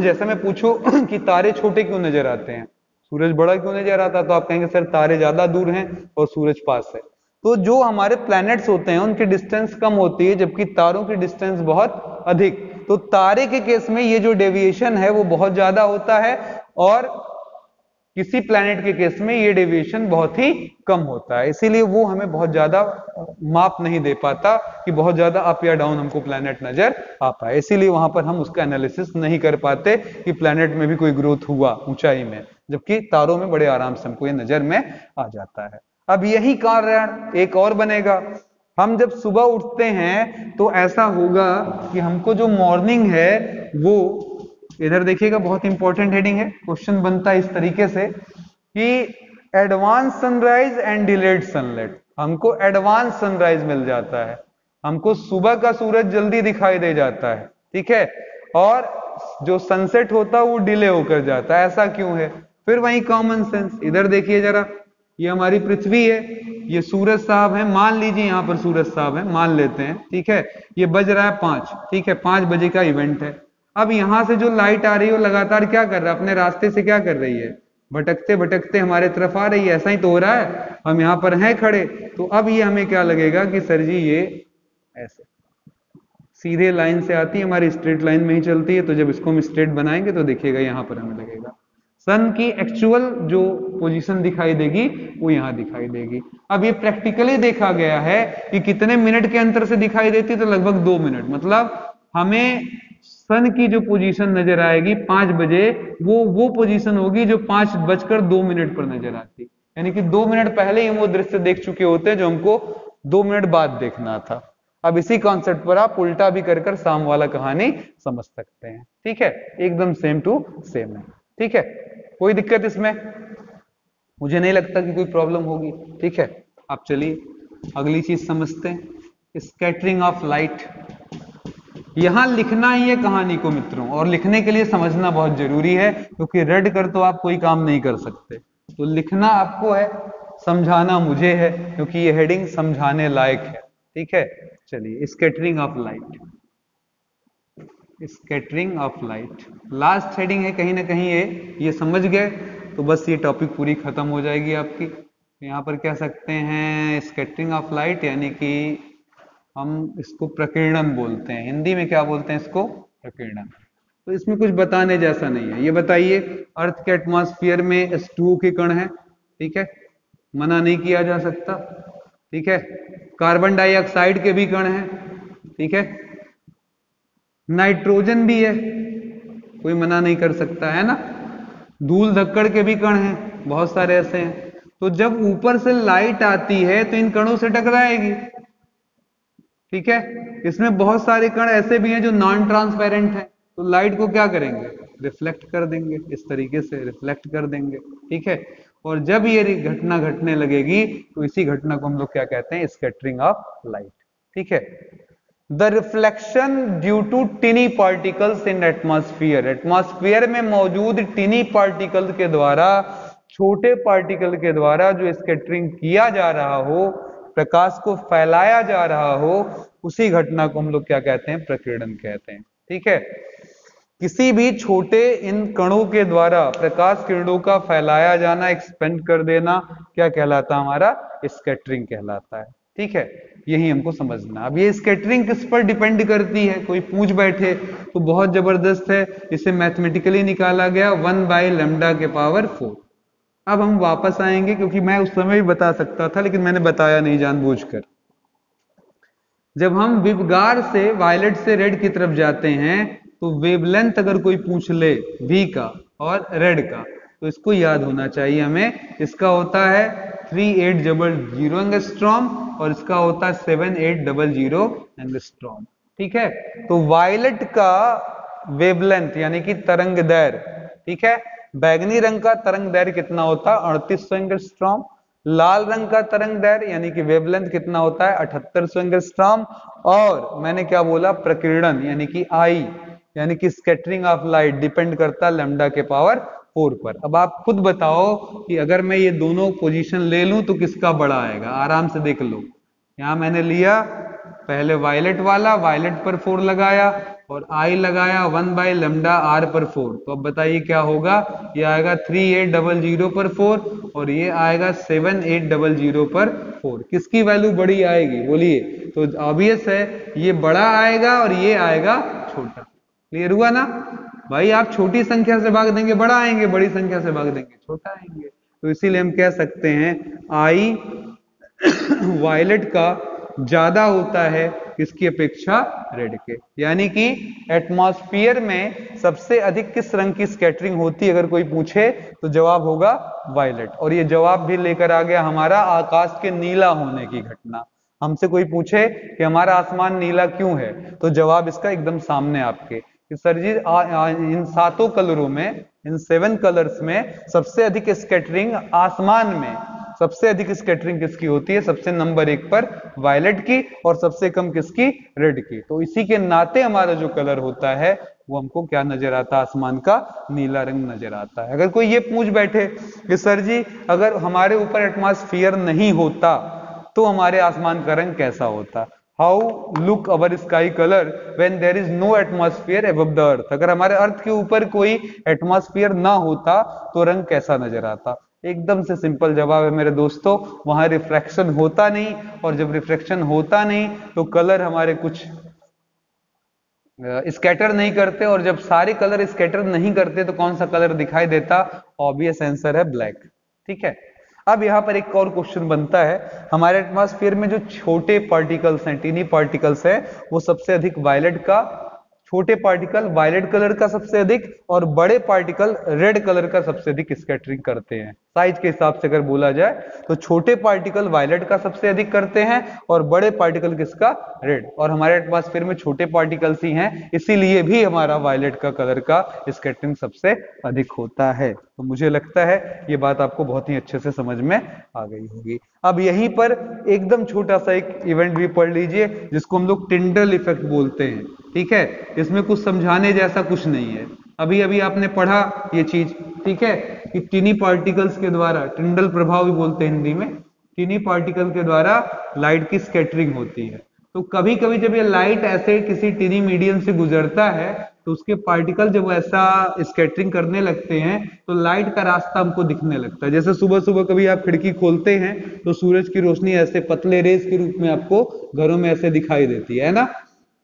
जैसे मैं पूछूं कि तारे छोटे क्यों नजर आते हैं, सूरज बड़ा क्यों नजर आता, तो आप कहेंगे सर तारे ज्यादा दूर हैं और सूरज पास है। तो जो हमारे प्लैनेट्स होते हैं उनकी डिस्टेंस कम होती है जबकि तारों की डिस्टेंस बहुत अधिक। तो तारे के केस में ये जो डेविएशन है वो बहुत ज्यादा होता है और किसी प्लैनेट के केस में ये डेविएशन बहुत ही कम होता है, इसीलिए वो हमें बहुत ज्यादा माप नहीं दे पाता कि बहुत ज्यादा अप या डाउन हमको प्लैनेट नजर आ पाए, इसीलिए वहां पर हम उसका एनालिसिस नहीं कर पाते कि प्लैनेट में भी कोई ग्रोथ हुआ ऊंचाई में, जबकि तारों में बड़े आराम से हमको ये नजर में आ जाता है। अब यही कारण एक और बनेगा, हम जब सुबह उठते हैं तो ऐसा होगा कि हमको जो मॉर्निंग है वो, इधर देखिएगा बहुत इंपॉर्टेंट हेडिंग है, क्वेश्चन बनता है इस तरीके से कि advance sunrise and delayed sunlight, हमको एडवांस सनराइज मिल जाता है, हमको सुबह का सूरज जल्दी दिखाई दे जाता है, ठीक है, और जो सनसेट होता है वो डिले होकर जाता है, ऐसा क्यों है? फिर वही कॉमन सेंस, इधर देखिए जरा, ये हमारी पृथ्वी है, ये सूरज साहब है, मान लीजिए यहां पर सूरज साहब है, मान लेते हैं, ठीक है, ये बज रहा है 5, ठीक है, 5 बजे का इवेंट है। अब यहां से जो लाइट आ रही है वो लगातार क्या कर रहा है, अपने रास्ते से क्या कर रही है, भटकते भटकते हमारे तरफ आ रही है, ऐसा ही तो हो रहा है, हम यहाँ पर हैं खड़े, तो अब ये हमें क्या लगेगा कि सर जी ये ऐसे सीधे लाइन से आती है, हमारी स्ट्रेट लाइन में ही चलती है, तो जब इसको हम स्ट्रेट बनाएंगे तो देखिएगा यहाँ पर हमें लगेगा सन की एक्चुअल जो पोजीशन दिखाई देगी वो यहाँ दिखाई देगी। अब ये प्रैक्टिकली देखा गया है कि कितने मिनट के अंतर से दिखाई देती है, तो लगभग 2 मिनट, मतलब हमें सन की जो पोजीशन नजर आएगी 5 बजे, वो पोजीशन होगी जो 5:02 पर नजर आती, यानी कि 2 मिनट पहले ही हम वो दृश्य देख चुके होते हैं जो हमको 2 मिनट बाद देखना था। अब इसी कॉन्सेप्ट पर आप उल्टा भी कर शाम वाला कहानी समझ सकते हैं, ठीक है, एकदम सेम टू सेम है, ठीक है, कोई दिक्कत इसमें मुझे नहीं लगता कि कोई प्रॉब्लम होगी, ठीक है। आप चलिए अगली चीज समझते हैं, स्कैटरिंग ऑफ लाइट। यहां लिखना ही है कहानी को मित्रों, और लिखने के लिए समझना बहुत जरूरी है, क्योंकि रट कर तो आप कोई काम नहीं कर सकते, तो लिखना आपको है, समझाना मुझे है, क्योंकि ये हेडिंग समझाने लायक है, ठीक है। चलिए scattering of light, scattering of light last heading है कहीं ना कहीं, ये समझ गए तो बस ये टॉपिक पूरी खत्म हो जाएगी आपकी। यहाँ पर कह सकते हैं स्कैटरिंग ऑफ लाइट, यानी कि हम इसको प्रकीर्णन बोलते हैं, हिंदी में क्या बोलते हैं इसको, प्रकीर्णन। तो इसमें कुछ बताने जैसा नहीं है, ये बताइए अर्थ के एटमॉस्फेयर में S2O के कण है, ठीक है, मना नहीं किया जा सकता, ठीक है, कार्बन डाइऑक्साइड के भी कण हैं, ठीक है, नाइट्रोजन भी है, कोई मना नहीं कर सकता है ना, धूल धक्कड़ के भी कण हैं, बहुत सारे ऐसे हैं। तो जब ऊपर से लाइट आती है तो इन कणों से टकराएगी, ठीक है, इसमें बहुत सारे कण ऐसे भी हैं जो नॉन ट्रांसपेरेंट हैं, तो लाइट को क्या करेंगे, रिफ्लेक्ट कर देंगे, इस तरीके से रिफ्लेक्ट कर देंगे, ठीक है, और जब ये घटना घटने लगेगी तो इसी घटना को हम लोग क्या कहते हैं, स्कैटरिंग ऑफ लाइट, ठीक है। The reflection due to tiny particles in atmosphere, atmosphere में मौजूद टिनी पार्टिकल के द्वारा, छोटे पार्टिकल के द्वारा जो स्कैटरिंग किया जा रहा हो, प्रकाश को फैलाया जा रहा हो, उसी घटना को हम लोग क्या कहते हैं, प्रकीर्णन कहते हैं, ठीक है। किसी भी छोटे इन कणों के द्वारा प्रकाश किरणों का फैलाया जाना, एक्सपेंड कर देना, क्या कहलाता है, हमारा स्कैटरिंग कहलाता है, ठीक है, यही हमको समझना। अब ये स्कैटरिंग किस पर डिपेंड करती है, कोई पूछ बैठे तो बहुत जबरदस्त है, इसे मैथमेटिकली निकाला गया 1/λ⁴। अब हम वापस आएंगे, क्योंकि मैं उस समय भी बता सकता था लेकिन मैंने बताया नहीं जानबूझकर। जब हम विबगार से वायलेट से रेड की तरफ जाते हैं तो वेवलेंथ अगर कोई पूछ ले V का और रेड का, तो इसको याद होना चाहिए हमें। इसका होता है 3800 एंगस्ट्रॉम और इसका होता है 7800 एंगस्ट्रॉम। ठीक है, तो वायलेट का वेवलेंथ यानी कि तरंग दैर्घ्य, ठीक है, बैगनी रंग का तरंग दैर्घ्य कितना होता है 3800 एंगस्ट्रॉम, लाल रंग का तरंग दैर्घ्य यानी कि वेवलेंथ कितना होता है 7800 एंगस्ट्रॉम, और मैंने क्या बोला प्रकीर्णन यानी कि आई यानी कि स्कैटरिंग ऑफ लाइट डिपेंड करता है लैम्डा के पावर 4 पर। अब आप खुद बताओ कि अगर मैं ये दोनों पोजीशन ले लूं तो किसका बड़ा आएगा, आराम से देख लो। यहां मैंने लिया पहले वायलेट वाला, वायलेट पर 4 लगाया और आई लगाया 1 बाई लेमडा आर पर 4, तो अब बताइए क्या होगा, ये आएगा 3800 पर 4 और ये आएगा 7800 पर 4। किसकी वैल्यू बड़ी आएगी बोलिए, तो ऑब्वियस है ये बड़ा आएगा और ये आएगा छोटा। क्लियर हुआ ना भाई, आप छोटी संख्या से भाग देंगे बड़ा आएंगे, बड़ी संख्या से भाग देंगे छोटा आएंगे, तो इसीलिए हम कह सकते हैं आई वायलेट का ज्यादा होता है किसकी अपेक्षा, रेड के। यानी कि एटमॉस्फेयर में सबसे अधिक किस रंग की स्कैटरिंग होती है अगर कोई पूछे तो जवाब होगा वायलेट। और ये जवाब भी लेकर आ गया हमारा आकाश के नीला होने की घटना। हमसे कोई पूछे कि हमारा आसमान नीला क्यों है, तो जवाब इसका एकदम सामने आपके कि सर जी इन 7 कलरों में, इन 7 कलर्स में सबसे अधिक स्कैटरिंग आसमान में सबसे अधिक स्कैटरिंग किसकी होती है, सबसे नंबर 1 पर वायलेट की और सबसे कम किसकी, रेड की। तो इसी के नाते हमारा जो कलर होता है वो हमको क्या नजर आता है, आसमान का नीला रंग नजर आता है। अगर कोई ये पूछ बैठे कि सर जी अगर हमारे ऊपर एटमॉस्फेयर नहीं होता तो हमारे आसमान का रंग कैसा होता, how look our sky colour when there is no atmosphere above the earth, अगर हमारे अर्थ के ऊपर कोई एटमॉस्फेयर ना होता तो रंग कैसा नजर आता। एकदम से सिंपल जवाब है मेरे दोस्तों, वहां रिफ्रैक्शन होता नहीं, और जब रिफ्रैक्शन होता नहीं तो कलर हमारे कुछ स्कैटर नहीं करते, और जब सारे कलर स्कैटर नहीं करते तो कौन सा कलर दिखाई देता, ऑब्वियस आंसर है ब्लैक। ठीक है, अब यहां पर एक और क्वेश्चन बनता है, हमारे एटमॉस्फेयर में जो छोटे पार्टिकल्स हैं, टीनी पार्टिकल्स हैं, वो सबसे अधिक वायलेट का, छोटे पार्टिकल वायलेट कलर का सबसे अधिक, और बड़े पार्टिकल रेड कलर का सबसे अधिक स्कैटरिंग करते हैं। साइज के हिसाब से अगर बोला जाए तो छोटे पार्टिकल वायलेट का सबसे अधिक करते हैं और बड़े पार्टिकल किसका, रेड। और हमारे एटमॉस्फेयर में छोटे पार्टिकल्स ही हैं, इसीलिए भी हमारा वायलेट का कलर का स्कैटरिंग सबसे अधिक होता है। तो मुझे लगता है ये बात आपको बहुत ही अच्छे से समझ में आ गई होगी। अब यहीं पर एकदम छोटा सा एक इवेंट भी पढ़ लीजिए जिसको हम लोग टिंडल इफेक्ट बोलते हैं। ठीक है, इसमें कुछ समझाने जैसा कुछ नहीं है, अभी अभी आपने पढ़ा ये चीज। ठीक है, कि टिनी पार्टिकल्स के द्वारा, टिंडल प्रभाव भी बोलते हैं हिंदी में, टिनी पार्टिकल के द्वारा लाइट की स्कैटरिंग होती है। तो कभी कभी जब ये लाइट ऐसे किसी टिनी मीडियम से गुजरता है तो उसके पार्टिकल जब ऐसा स्कैटरिंग करने लगते हैं तो लाइट का रास्ता हमको दिखने लगता है। जैसे सुबह सुबह कभी आप खिड़की खोलते हैं तो सूरज की रोशनी ऐसे पतले रेस के रूप में आपको घरों में ऐसे दिखाई देती है ना।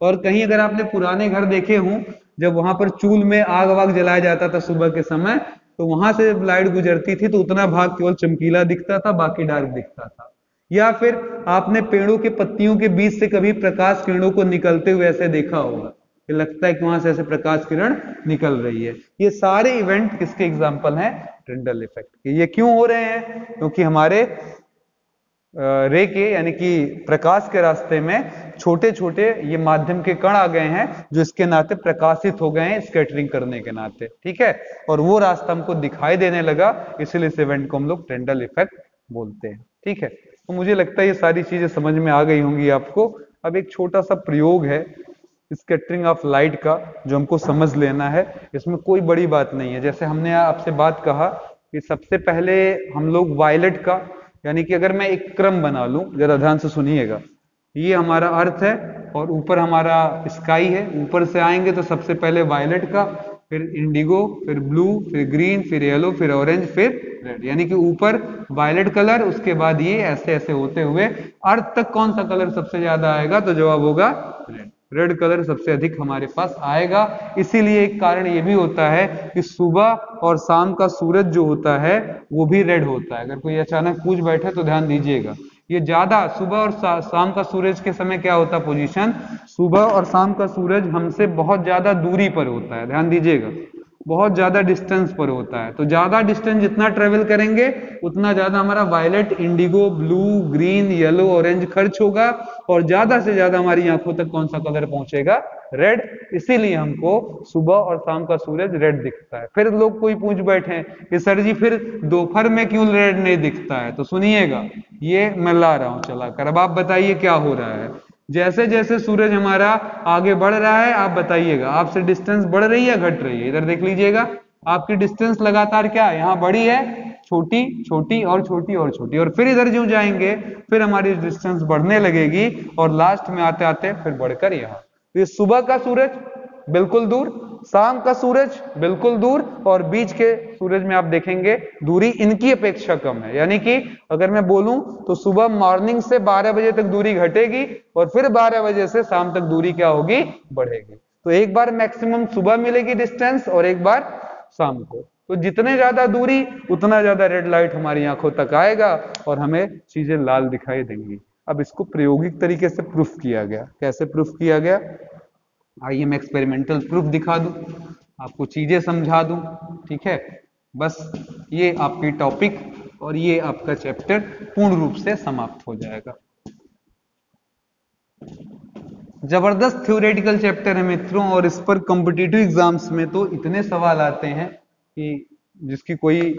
और कहीं अगर आपने पुराने घर देखे हों, जब वहां पर चूल में आग वाग जलाया जाता था सुबह के समय, तो वहां से जब लाइट गुजरती थी तो उतना भाग केवल चमकीला दिखता था, बाकी डार्क दिखता था। या फिर आपने पेड़ों के पत्तियों के बीच से कभी प्रकाश किरणों को निकलते हुए ऐसे देखा होगा कि लगता है कि वहां से ऐसे प्रकाश किरण निकल रही है। ये सारे इवेंट किसके एग्जाम्पल हैं, टिंडल इफेक्ट के। ये क्यों हो रहे हैं, क्योंकि हमारे रे के यानी कि प्रकाश के रास्ते में छोटे छोटे ये माध्यम के कण आ गए हैं जो इसके नाते प्रकाशित हो गए हैं स्कैटरिंग करने के नाते। ठीक है, और वो रास्ता हमको दिखाई देने लगा, इसलिए इस इवेंट को हम लोग टिंडल इफेक्ट बोलते हैं। ठीक है, तो मुझे लगता है ये सारी चीजें समझ में आ गई होंगी आपको। अब एक छोटा सा प्रयोग है स्कैटरिंग ऑफ लाइट का जो हमको समझ लेना है, इसमें कोई बड़ी बात नहीं है। जैसे हमने आपसे बात कहा कि सबसे पहले हम लोग वायलेट का, यानी कि अगर मैं एक क्रम बना लूं, जरा ध्यान से सुनिएगा, ये हमारा अर्थ है और ऊपर हमारा स्काई है, ऊपर से आएंगे तो सबसे पहले वायलेट का, फिर इंडिगो, फिर ब्लू, फिर ग्रीन, फिर येलो, फिर ऑरेंज, फिर रेड। यानी कि ऊपर वायलेट कलर, उसके बाद ये ऐसे ऐसे होते हुए अर्थ तक कौन सा कलर सबसे ज्यादा आएगा, तो जवाब होगा रेड। रेड कलर सबसे अधिक हमारे पास आएगा। इसीलिए एक कारण ये भी होता है कि सुबह और शाम का सूरज जो होता है वो भी रेड होता है। अगर कोई अचानक पूछ बैठे तो ध्यान दीजिएगा, ये ज्यादा सुबह और शाम का सूरज के समय क्या होता है पोजीशन, सुबह और शाम का सूरज हमसे बहुत ज्यादा दूरी पर होता है, ध्यान दीजिएगा, बहुत ज्यादा डिस्टेंस पर होता है। तो ज्यादा डिस्टेंस जितना ट्रेवल करेंगे उतना ज्यादा हमारा violet, indigo, blue, green, yellow, orange खर्च होगा और ज्यादा से ज्यादा हमारी आंखों तक कौन सा कलर पहुंचेगा, रेड। इसीलिए हमको सुबह और शाम का सूरज रेड दिखता है। फिर लोग कोई पूछ बैठे कि सर जी फिर दोपहर में क्यों रेड नहीं दिखता है, तो सुनिएगा, ये मैं ला रहा हूं चलाकर। अब आप बताइए क्या हो रहा है। जैसे जैसे सूरज हमारा आगे बढ़ रहा है, आप बताइएगा आपसे डिस्टेंस बढ़ रही है घट रही है, इधर देख लीजिएगा, आपकी डिस्टेंस लगातार क्या है, यहाँ बड़ी है, छोटी छोटी और छोटी और छोटी, और फिर इधर जो जाएंगे फिर हमारी डिस्टेंस बढ़ने लगेगी और लास्ट में आते आते फिर बढ़कर यहाँ। ये सुबह का सूरज बिल्कुल दूर, शाम का सूरज बिल्कुल दूर, और बीच के सूरज में आप देखेंगे दूरी इनकी अपेक्षा कम है। यानी कि अगर मैं बोलूं तो सुबह मॉर्निंग से 12 बजे तक दूरी घटेगी और फिर 12 बजे से शाम तक दूरी क्या होगी, बढ़ेगी। तो एक बार मैक्सिमम सुबह मिलेगी डिस्टेंस और एक बार शाम को। तो जितने ज्यादा दूरी उतना ज्यादा रेड लाइट हमारी आंखों तक आएगा और हमें चीजें लाल दिखाई देंगी। अब इसको प्रायोगिक तरीके से प्रूफ किया गया। कैसे प्रूफ किया गया, आइए मैं एक्सपेरिमेंटल प्रूफ दिखा दूं, आपको चीजें समझा दूं, ठीक है। बस ये आपकी टॉपिक और ये आपका चैप्टर पूर्ण रूप से समाप्त हो जाएगा। जबरदस्त थ्योरेटिकल चैप्टर है मित्रों, और इस पर कॉम्पिटिटिव एग्जाम्स में तो इतने सवाल आते हैं कि जिसकी कोई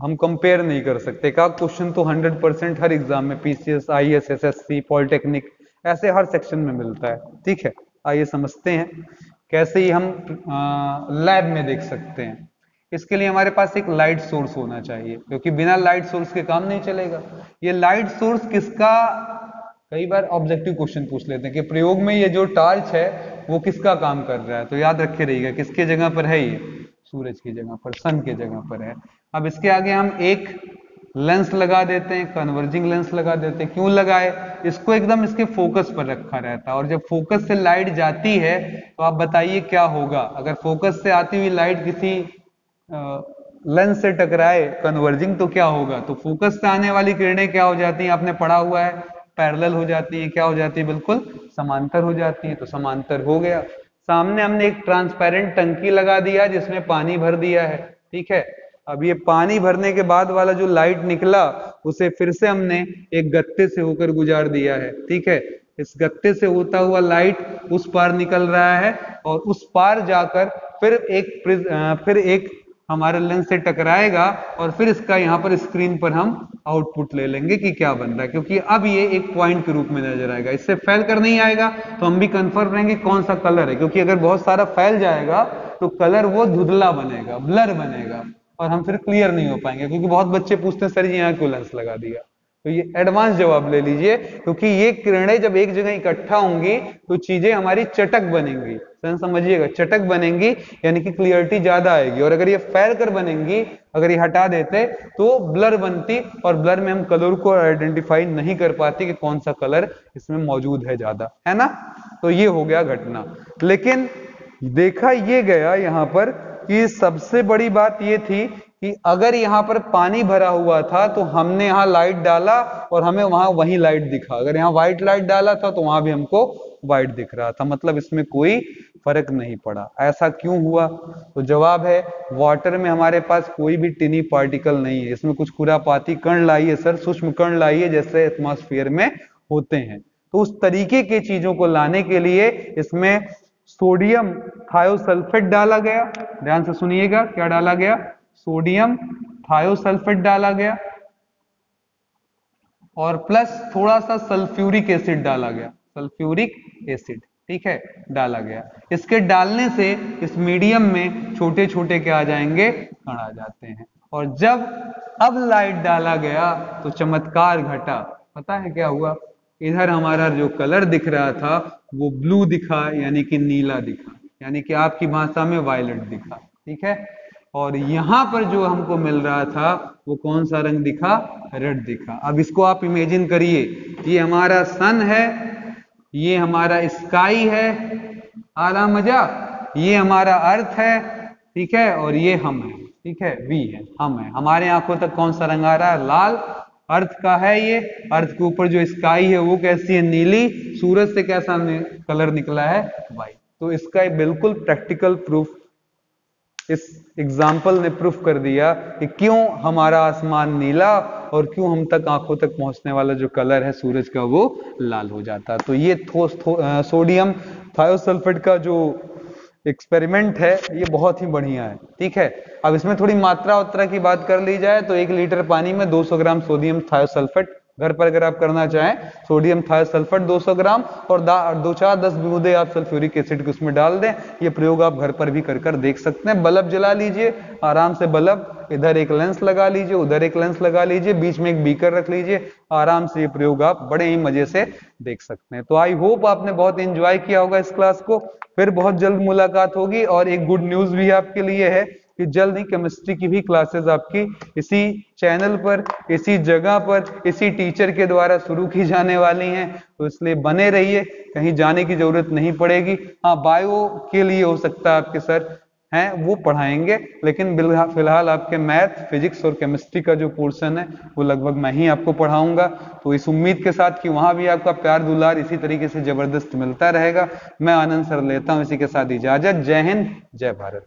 हम कंपेयर नहीं कर सकते। का क्वेश्चन तो 100% हर एग्जाम में, पीसीएस, आईएएस, एसएससी, पॉलिटेक्निक, ऐसे हर सेक्शन में मिलता है, ठीक है। आइए समझते हैं कैसे ही हम लैब में देख सकते हैं। इसके लिए हमारे पास एक लाइट सोर्स होना चाहिए, क्योंकि बिना लाइट सोर्स के काम नहीं चलेगा। ये लाइट सोर्स किसका, कई बार ऑब्जेक्टिव क्वेश्चन पूछ लेते हैं कि प्रयोग में ये जो टार्च है वो किसका काम कर रहा है, तो याद रखे रहिएगा किसके जगह पर है, ये सूरज की जगह पर, सन के जगह पर है। अब इसके आगे हम एक लेंस लगा देते हैं, कन्वर्जिंग लेंस लगा देते हैं। क्यों लगाए, इसको एकदम इसके फोकस पर रखा रहता है, और जब फोकस से लाइट जाती है तो आप बताइए क्या होगा। अगर फोकस से आती हुई लाइट किसी लेंस से टकराए कन्वर्जिंग, तो क्या होगा, तो फोकस से आने वाली किरणें क्या हो जाती हैं, आपने पढ़ा हुआ है, पैरेलल हो जाती है, क्या हो जाती है, बिल्कुल समांतर हो जाती है। तो समांतर हो गया। सामने हमने एक ट्रांसपेरेंट टंकी लगा दिया जिसमें पानी भर दिया है, ठीक है। अब ये पानी भरने के बाद वाला जो लाइट निकला उसे फिर से हमने एक गत्ते से होकर गुजार दिया है, ठीक है। इस गत्ते से होता हुआ लाइट उस पार निकल रहा है और उस पार जाकर फिर एक हमारे लेंस से टकराएगा और फिर इसका यहाँ पर स्क्रीन पर हम आउटपुट ले लेंगे कि क्या बन रहा है, क्योंकि अब ये एक पॉइंट के रूप में नजर आएगा। इससे फैल कर नहीं आएगा तो हम भी कंफर्म रहेंगे कौन सा कलर है, क्योंकि अगर बहुत सारा फैल जाएगा तो कलर वो धुंधला बनेगा, ब्लर बनेगा, और हम फिर क्लियर नहीं हो पाएंगे। क्योंकि बहुत बच्चे पूछते हैं सर जी यहाँ क्यों लेंस लगा दिया, तो ये एडवांस जवाब ले लीजिए, क्योंकि ये किरणें जब एक जगह इकट्ठा होंगी तो चीजें हमारी चटक बनेंगी। समझिएगा, चटक बनेंगी यानी कि क्लियरिटी ज्यादा आएगी, और अगर ये फैल कर बनेंगी, अगर ये हटा देते तो ब्लर बनती, और ब्लर में हम कलर को आइडेंटिफाई नहीं कर पाते कि कौन सा कलर इसमें मौजूद है ज्यादा, है ना। तो ये हो गया घटना। लेकिन देखा ये गया यहाँ पर कि सबसे बड़ी बात ये थी कि अगर यहाँ पर पानी भरा हुआ था तो हमने यहाँ लाइट डाला और हमें वहां वही लाइट दिखा, अगर यहाँ व्हाइट लाइट डाला था तो वहां भी हमको व्हाइट दिख रहा था, मतलब इसमें कोई फर्क नहीं पड़ा। ऐसा क्यों हुआ, तो जवाब है वाटर में हमारे पास कोई भी टिनी पार्टिकल नहीं है, इसमें कुछ खुरापाती कण लाइए सर, सूक्ष्म कण लाइए जैसे एटमॉस्फेयर में होते हैं। तो उस तरीके की चीजों को लाने के लिए इसमें सोडियम थायोसल्फेट डाला गया। ध्यान से सुनिएगा, क्या डाला गया, सोडियम थायोसल्फेट डाला गया, और प्लस थोड़ा सा सल्फ्यूरिक एसिड डाला गया, सल्फ्यूरिक एसिड, ठीक है, डाला गया। इसके डालने से इस मीडियम में छोटे छोटे क्या आ जाएंगे, कण आ जाते हैं। और जब अब लाइट डाला गया तो चमत्कार घटा। पता है क्या हुआ, इधर हमारा जो कलर दिख रहा था वो ब्लू दिखा, यानी कि नीला दिखा, यानी कि आपकी भाषा में वायलेट दिखा, ठीक है। और यहां पर जो हमको मिल रहा था वो कौन सा रंग दिखा, रेड दिखा। अब इसको आप इमेजिन करिए, ये हमारा सन है, ये हमारा स्काई है, आ रहा मजा, ये हमारा अर्थ है, ठीक है, और ये हम है, ठीक है, वी है, हम है। हमारे आंखों तक कौन सा रंग आ रहा है, लाल, अर्थ का है ये, अर्थ के ऊपर जो स्काई है वो कैसी है, नीली, सूरज से कैसा कलर निकला है, व्हाइट। तो इसका एक बिल्कुल प्रैक्टिकल प्रूफ इस एग्जाम्पल ने प्रूफ कर दिया कि क्यों हमारा आसमान नीला और क्यों हम तक आंखों तक पहुंचने वाला जो कलर है सूरज का वो लाल हो जाता। तो ये सोडियम थायोसल्फेट का जो एक्सपेरिमेंट है ये बहुत ही बढ़िया है, ठीक है। अब इसमें थोड़ी मात्रा उत्रा की बात कर ली जाए तो 1 लीटर पानी में 200 ग्राम सोडियम थायोसल्फेट, घर पर अगर आप करना चाहें सोडियम थायोसल्फेट 200 ग्राम और 2-4-10 बूंदे आप सल्फ्यूरिक एसिड को उसमें डाल दें। ये प्रयोग आप घर पर भी कर देख सकते हैं। बल्ब जला लीजिए आराम से, बल्ब इधर एक लेंस लगा लीजिए, उधर एक लेंस लगा लीजिए, बीच में एक बीकर रख लीजिए, आराम से ये प्रयोग आप बड़े ही मजे से देख सकते हैं। तो आई होप आपने बहुत एंजॉय किया होगा इस क्लास को। फिर बहुत जल्द मुलाकात होगी और एक गुड न्यूज भी आपके लिए है कि जल्द ही केमिस्ट्री की भी क्लासेस आपकी इसी चैनल पर, इसी जगह पर, इसी टीचर के द्वारा शुरू की जाने वाली हैं। तो इसलिए बने रहिए, कहीं जाने की जरूरत नहीं पड़ेगी। हाँ, बायो के लिए हो सकता है आपके सर हैं वो पढ़ाएंगे, लेकिन फिलहाल आपके मैथ, फिजिक्स और केमिस्ट्री का जो पोर्शन है वो लगभग मैं ही आपको पढ़ाऊंगा। तो इस उम्मीद के साथ कि वहां भी आपका प्यार दुलार इसी तरीके से जबरदस्त मिलता रहेगा, मैं आनंद सर लेता हूं इसी के साथ इजाजत। जय हिंद, जय भारत।